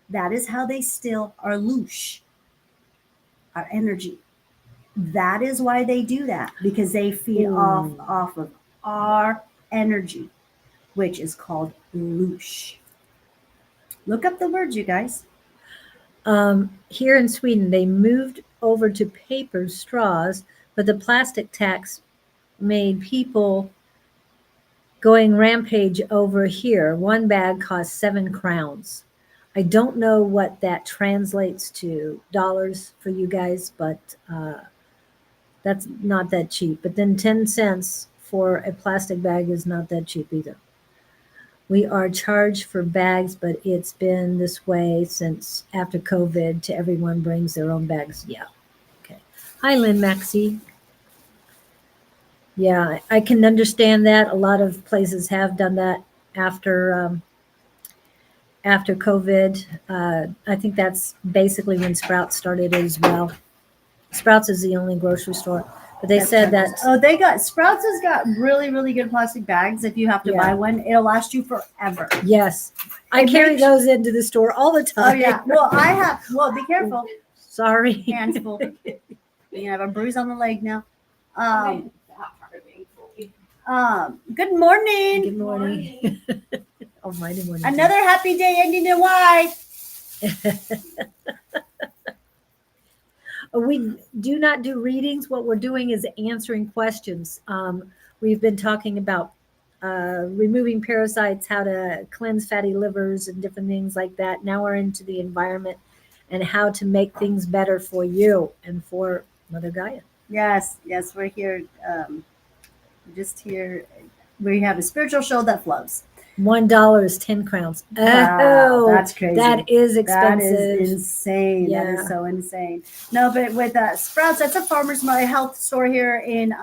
that is how they steal our loosh, our energy. That is why they do that, because they feed off of our energy, which is called loosh. Look up the words, you guys. Here in Sweden, they moved over to paper straws, but the plastic tax made people going rampage over here. One bag cost 7 crowns. I don't know what that translates to dollars for you guys, but that's not that cheap. But then 10 cents for a plastic bag is not that cheap either. We are charged for bags, but it's been this way since after COVID to everyone brings their own bags. Yeah. Okay. Hi, Lynn Maxie. Yeah, I can understand that. A lot of places have done that after after COVID. I think that's basically when Sprouts started as well. Sprouts is the only grocery store, but they said that. Oh, they got Sprouts has got really, really good plastic bags. If you have to buy one, it'll last you forever. Yes, I carry those into the store all the time. Oh yeah. Well, I have. Well, be careful. Sorry. Hands full. You have a bruise on the leg now. Good morning. Good morning. Almighty morning. Another happy day ending in Y. We do not do readings. What we're doing is answering questions. We've been talking about removing parasites, how to cleanse fatty livers and different things like that. Now we're into the environment and how to make things better for you and for Mother Gaia. Yes, we're here. Just here. We have a spiritual show that flows. $1 is 10 crowns. Wow, that's crazy. That is expensive. That is insane. Yeah. That is so insane. No, but with Sprouts, that's a farmer's health store here in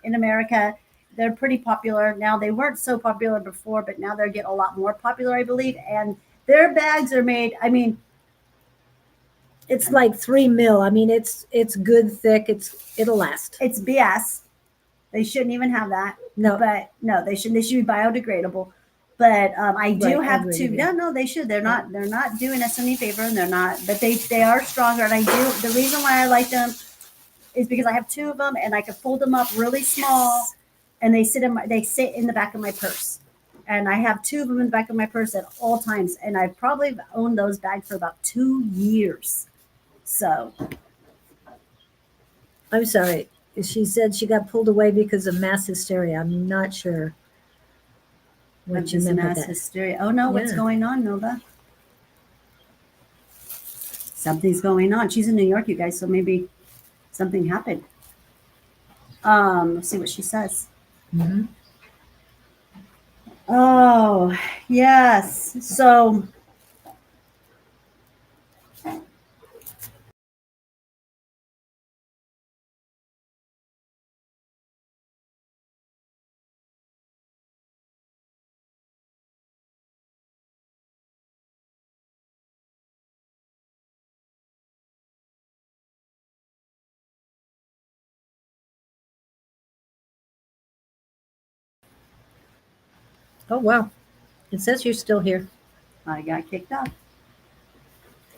America. They're pretty popular now. They weren't so popular before, but now they're getting a lot more popular, I believe. And their bags are made. I mean, it's like 3 mil. I mean, it's good, thick. It'll last. It's BS. They shouldn't even have that. No, but no, they should. They should be biodegradable. But I do have to. No, they should. They're not doing us any favor, and they're not. But they are stronger, and I do. The reason why I like them is because I have 2 of them, and I can fold them up really small, and they sit in the back of my purse, and I have 2 of them in the back of my purse at all times, and I've probably owned those bags for about 2 years. So, I'm sorry. She said she got pulled away because of mass hysteria. I'm not sure what you meant by that. Hysteria. Oh no, what's going on, Nova? Something's going on. She's in New York, you guys, so maybe something happened. Let's see what she says. Mhm. Oh, yes. So, Oh, wow. It says you're still here. I got kicked off.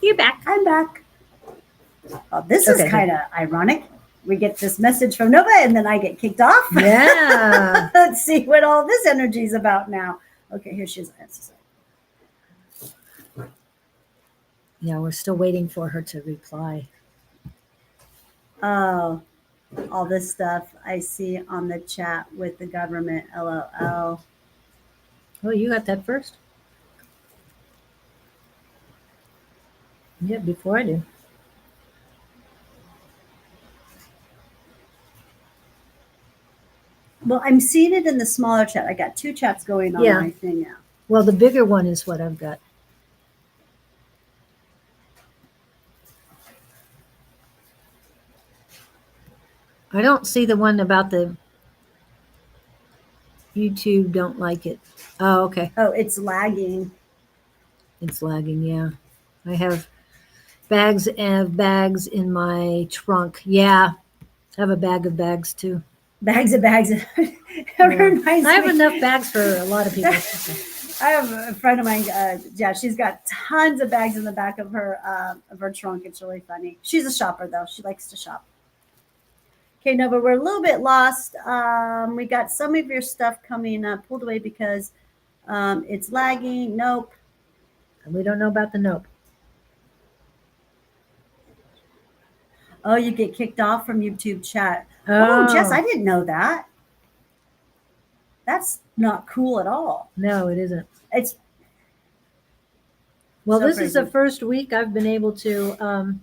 You're back. I'm back. Oh, this is Okay, good. kind of ironic. We get this message from Nova and then I get kicked off. Yeah. Let's see what all this energy is about now. Okay, here she is. Yeah, we're still waiting for her to reply. Oh, all this stuff I see on the chat with the government. LOL. Oh, you got that first? Yeah, before I do. Well, I'm seeing it in the smaller chat. I got two chats going on Yeah. my thing now. Well, the bigger one is what I've got. I don't see the one about the YouTube don't like it. Oh, okay. Oh, it's lagging. It's lagging, yeah. I have bags in my trunk. Yeah. I have a bag of bags too. Bags of bags. It Yeah. reminds I have me. enough bags for a lot of people. I have a friend of mine. Yeah, she's got tons of bags in the back of her trunk. It's really funny. She's a shopper though. She likes to shop. Okay, Nova, we're a little bit lost. We got some of your stuff coming pulled away because it's lagging. Nope. We don't know about the nope. Oh, you get kicked off from YouTube chat. Oh, Jess, I didn't know that. That's not cool at all. No, it isn't. It's Well, so this is the crazy. first week I've been able to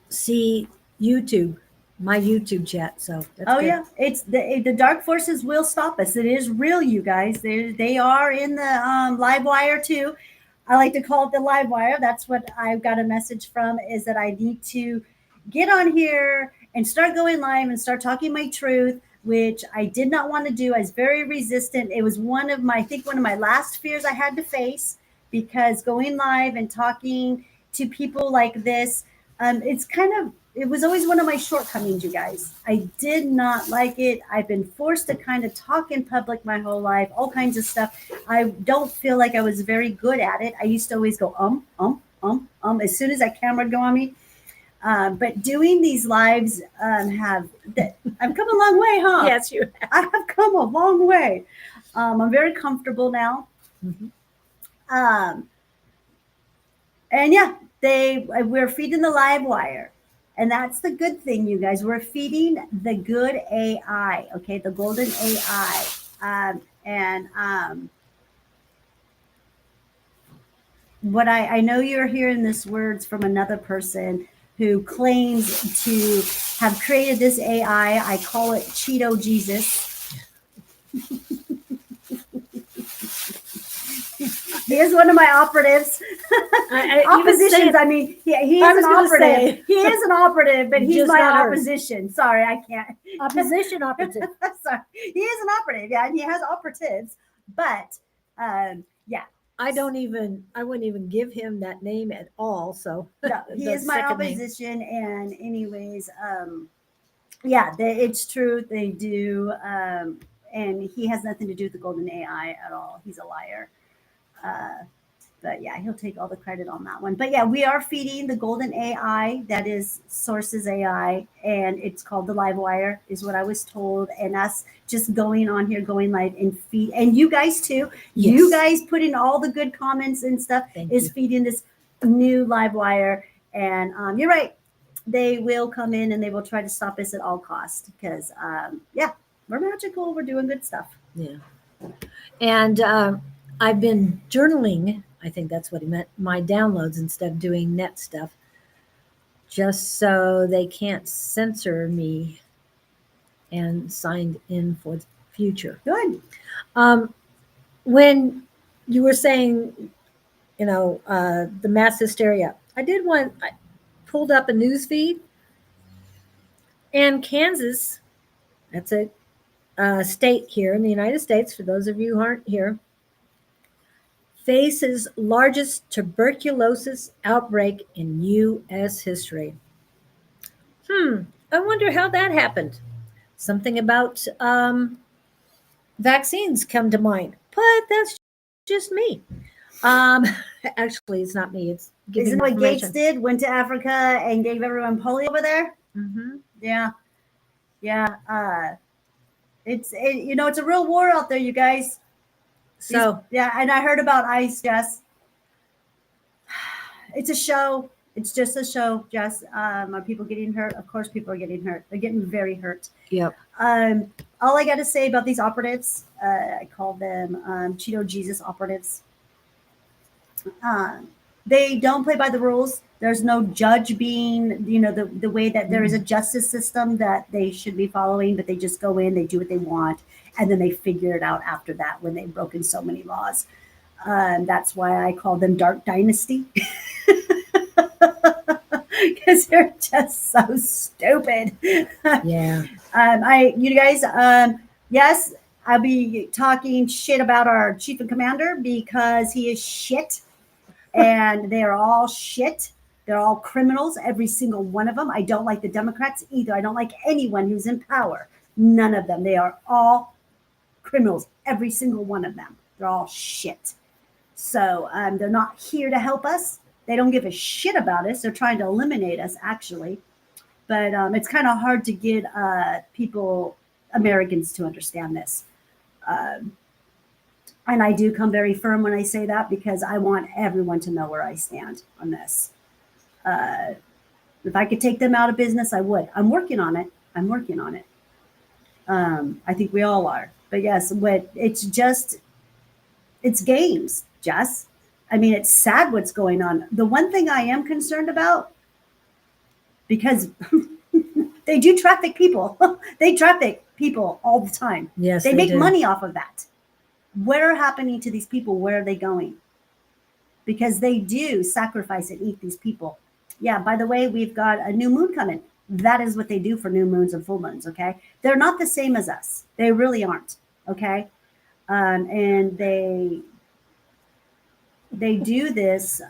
see YouTube, my YouTube chat. So that's Oh good. yeah, it's the dark forces will stop us. It is real, you guys. They are in the live wire too. I like to call it the live wire. That's what I've got a message from, is that I need to get on here and start going live and start talking my truth, which I did not want to do. I was very resistant. It was one of my last fears I had to face, because going live and talking to people like this, it was always one of my shortcomings, you guys. I did not like it. I've been forced to kind of talk in public my whole life, all kinds of stuff. I don't feel like I was very good at it. I used to always go, as soon as that camera would go on me. But doing these lives I've come a long way, huh? Yes, you have. I have come a long way. I'm very comfortable now. Mhm. And yeah, we're feeding the live wire. And that's the good thing, you guys. We're feeding the good AI, okay, the golden AI. What I know you're hearing this words from another person who claims to have created this AI. I call it Cheeto Jesus. He is one of my operatives. Oppositions. I mean, he is an operative. He is an operative, but he's Just my not hers. opposition. Sorry, I can't. Opposition operative. Sorry, he is an operative. Yeah, and he has operatives. But yeah, I wouldn't even give him that name at all. So no, he the is my second name. opposition. And anyways, yeah, it's true. They do. And he has nothing to do with the golden AI at all. He's a liar. But yeah, he'll take all the credit on that one. But yeah, we are feeding the golden AI, that is Sources AI, and it's called the Live Wire, is what I was told. And us just going on here, going live and feed, and you guys too. Yes. You guys put in all the good comments and stuff. Thank is you. feeding this new Live Wire. And you're right, they will come in and they will try to stop us at all costs, because yeah, we're magical. We're doing good stuff. Yeah. And I've been journaling. I think that's what he meant. My downloads instead of doing net stuff. just so they can't censor me, and signed in for the future. Good. When you were saying, the mass hysteria, I pulled up a news feed, and Kansas, that's a state here in the United States, for those of you who aren't here, faces largest tuberculosis outbreak in U.S. history. I wonder how that happened. Something about vaccines come to mind, but that's just me. Actually, it's not me. It's giving Isn't what Gates information. did? Went to Africa and gave everyone polio over there. Mm-hmm. Yeah, yeah. It's a real war out there, you guys. So Yeah, and I heard about ICE, Jess. It's a show. It's just a show, Jess. Are people getting hurt? Of course, people are getting hurt. They're getting very hurt. yep. All I got to say about these operatives, I call them Cheeto Jesus operatives. They don't play by the rules. There's no judge being, the way that there is a justice system that they should be following, but they just go in, they do what they want, and then they figure it out after that when they've broken so many laws. That's why I call them Dark Dynasty. Because they're just so stupid. Yeah. You guys, yes, I'll be talking shit about our chief and commander because he is shit, and they're all shit. They're all criminals, every single one of them. I don't like the Democrats either. I don't like anyone who's in power. None of them. They are all criminals, every single one of them. They're all shit. So they're not here to help us. They don't give a shit about us. They're trying to eliminate us, actually. But it's kind of hard to get Americans to understand this. And I do come very firm when I say that because I want everyone to know where I stand on this. If I could take them out of business, I would. I'm working on it. I think we all are. But yes, it's games, Jess. I mean, it's sad what's going on. The one thing I am concerned about, because they do traffic people. They traffic people all the time. Yes, they make do. money off of that. What are happening to these people? Where are they going? Because they do sacrifice and eat these people. Yeah, by the way, we've got a new moon coming. That is what they do for new moons and full moons, okay? They're not the same as us. They really aren't, okay? And they do this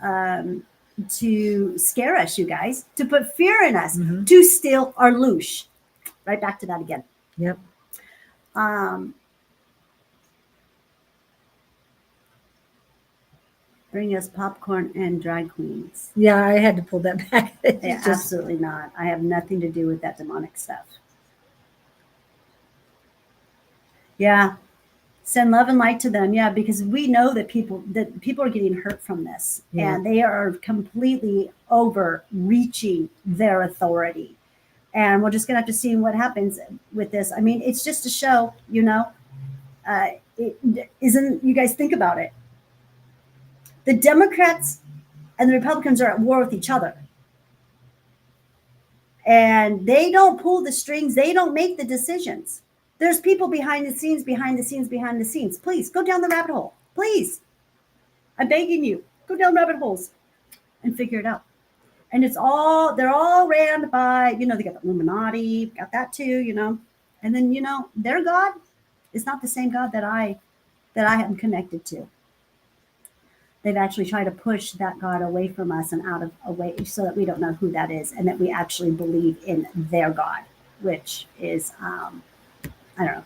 to scare us, you guys, to put fear in us, to steal our loosh. Right back to that again. Yep. Bring us popcorn and drag queens. Yeah, I had to pull that back. Yeah, absolutely not. I have nothing to do with that demonic stuff. Yeah. Send love and light to them. Yeah, because we know that people are getting hurt from this, and they are completely overreaching their authority. And we're just gonna have to see what happens with this. I mean, it's just a show, It isn't. You guys think about it. The Democrats and the Republicans are at war with each other, and they don't pull the strings. They don't make the decisions. There's people behind the scenes. Please go down the rabbit hole. Please. I'm begging you, go down rabbit holes and figure it out. And they're all ran by, they got the Illuminati, got that too, and then, their God is not the same God that I am connected to. They've actually tried to push that God away from us and away so that we don't know who that is, and that we actually believe in their God, which is, I don't know.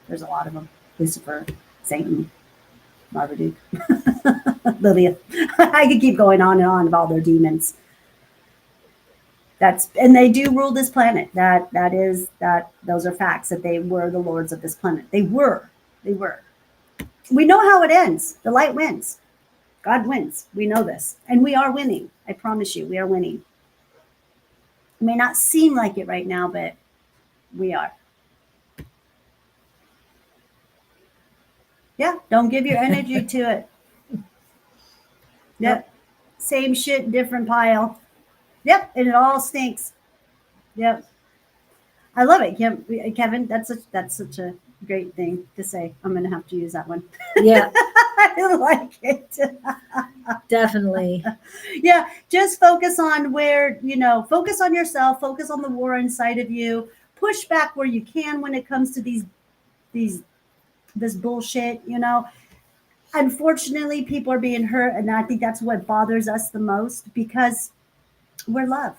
There's a lot of them. Lucifer, Satan, Marduk, Lilith. I could keep going on and on of all their demons. And they do rule this planet. Those are facts, that they were the lords of this planet. They were. We know how it ends. The light wins. God wins. We know this. And we are winning. I promise you, we are winning. It may not seem like it right now, but we are. Yeah, don't give your energy to it. Yep. Same shit, different pile. Yep, and it all stinks. Yep, I love it, Kevin. That's such a great thing to say. I'm gonna have to use that one. Yeah, I like it. definitely. Yeah, just focus on where, focus on yourself, focus on the war inside of you, push back where you can when it comes to these this bullshit. Unfortunately, people are being hurt, and I think that's what bothers us the most, because we're love.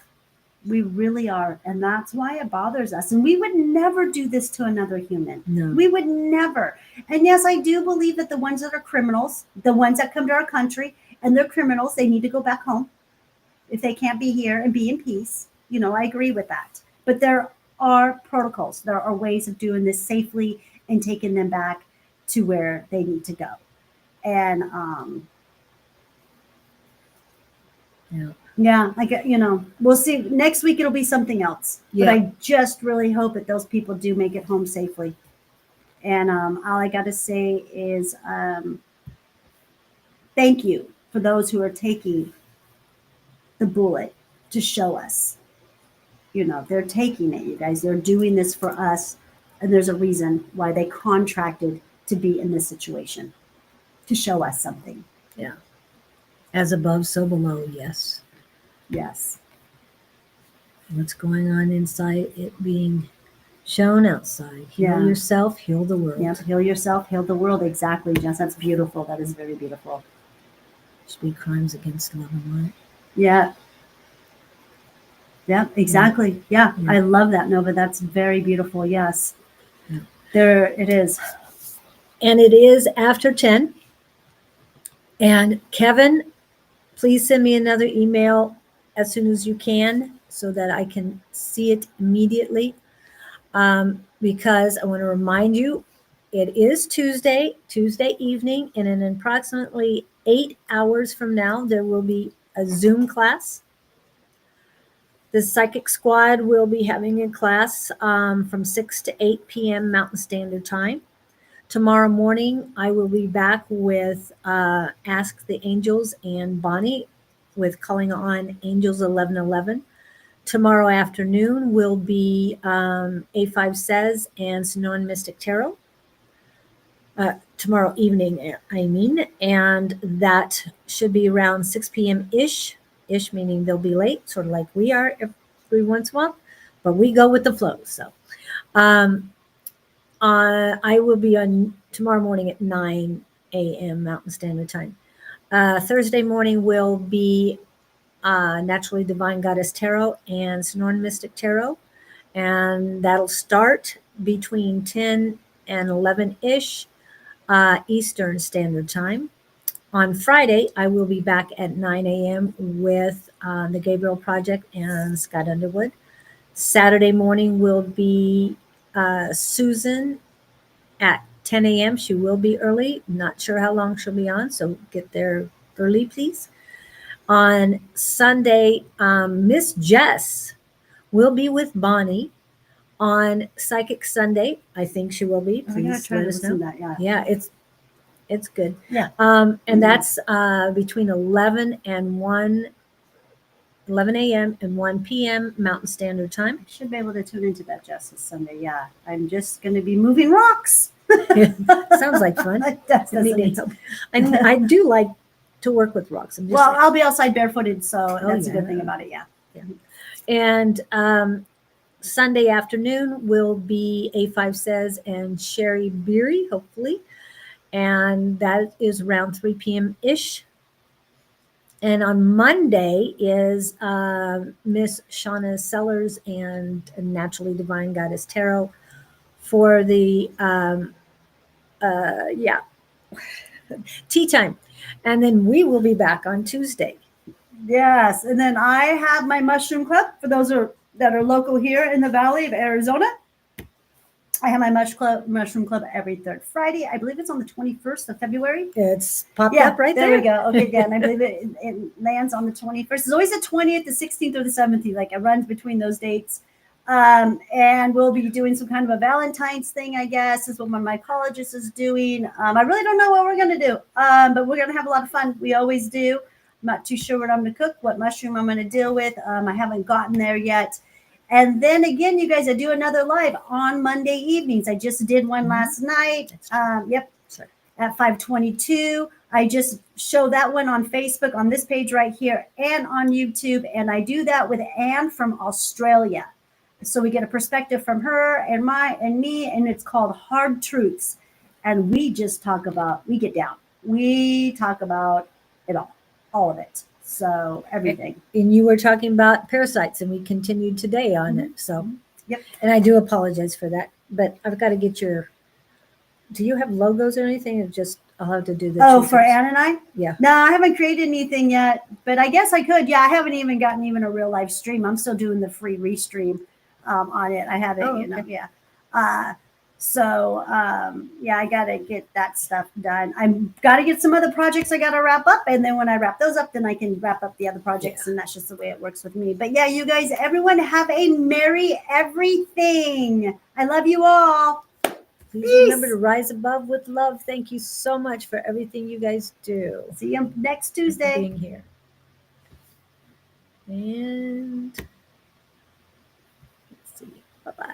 We really are. And that's why it bothers us. And we would never do this to another human. No. We would never. And yes, I do believe that the ones that are criminals, the ones that come to our country and they're criminals, they need to go back home if they can't be here and be in peace. I agree with that. But there are protocols, there are ways of doing this safely and taking them back to where they need to go. And yeah, I get, we'll see. Next week it'll be something else. Yeah. But I just really hope that those people do make it home safely. And all I got to say is thank you for those who are taking the bullet to show us. They're taking it, you guys. They're doing this for us. And there's a reason why they contracted to be in this situation, to show us something. Yeah. As above, so below. Yes. Yes. What's going on inside, it being shown outside. Heal yourself, heal the world. Yep. Heal yourself, heal the world. Exactly, Jess. That's beautiful. That is very beautiful. Should be crimes against love and light. Yeah. Yeah, exactly. Yeah. I love that, Nova. That's very beautiful. Yes. Yeah. There it is. And it is after 10. And Kevin, please send me another email as soon as you can so that I can see it immediately. Because I want to remind you, it is Tuesday evening, and in approximately 8 hours from now, there will be a Zoom class. The Psychic Squad will be having a class from 6 to 8 p.m. Mountain Standard Time. Tomorrow morning, I will be back with Ask the Angels and Bonnie with Calling on Angels 1111. Tomorrow afternoon will be A5 Says and Sonoran Mystic Tarot. Tomorrow evening, I mean, and that should be around 6 p.m. ish meaning they'll be late, sort of like we are every once in a while, but we go with the flow. So I will be on tomorrow morning at 9 a.m. Mountain Standard Time. Thursday morning will be Naturally Divine Goddess Tarot and Sonoran Mystic Tarot. And that'll start between 10 and 11-ish Eastern Standard Time. On Friday, I will be back at 9 a.m. with the Gabriel Project and Scott Underwood. Saturday morning will be Susan at 10 a.m. She will be early. Not sure how long she'll be on, so get there early, please. On Sunday, Miss Jess will be with Bonnie on Psychic Sunday. I think she will be. Please let us know. That, yeah, it's good. Yeah. And that's between 11 a.m. and 1 p.m. Mountain Standard Time. I should be able to tune into that Jess this Sunday. Yeah. I'm just going to be moving rocks. Sounds like fun. I do like to work with rocks. I'll be outside barefooted, so that's a good thing about it. Yeah. And Sunday afternoon will be A5 Says and Sherry Beery, hopefully. And that is around 3 p.m. ish. And on Monday is Miss Shauna Sellers and Naturally Divine Goddess Tarot for the tea time. And then we will be back on Tuesday. Yes. And then I have my mushroom club for those that are local here in the Valley of Arizona. I have my mushroom club every third Friday. I believe it's on the 21st of February. It's popped up right there. There we go. Okay, yeah. And I believe it lands on the 21st. It's always the 20th, the 16th, or the 17th. Like it runs between those dates. And we'll be doing some kind of a Valentine's thing, I guess, is what one of my colleges is doing. I really don't know what we're going to do, but we're going to have a lot of fun. We always do. not too sure what I'm going to cook, what mushroom I'm going to deal with. I haven't gotten there yet. And then again, you guys, I do another live on Monday evenings. I just did one last night. Yep. Sorry. At 5:22. I just show that one on Facebook on this page right here and on YouTube. And I do that with Anne from Australia. So we get a perspective from her and me, and it's called Hard Truths. And we just talk about, we get down. We talk about it all of it. So everything. And you were talking about parasites, and we continued today on it. So, Yep. And I do apologize for that, but I've got to get your. Do you have logos or anything? Or just I'll have to do the. Oh, for Anne and I? Yeah. No, I haven't created anything yet, but I guess I could. Yeah, I haven't even gotten even a real live stream. I'm still doing the free restream on it. I haven't, Oh, you know, okay. yeah. Yeah, I got to get that stuff done. I've got to get some other projects I got to wrap up. And then when I wrap those up, then I can wrap up the other projects. And that's just the way it works with me. But yeah, you guys, everyone have a merry everything. I love you all. Please Peace. remember to rise above with love. Thank you so much for everything you guys do. See you next For Tuesday. being here. And let's see. Bye-bye.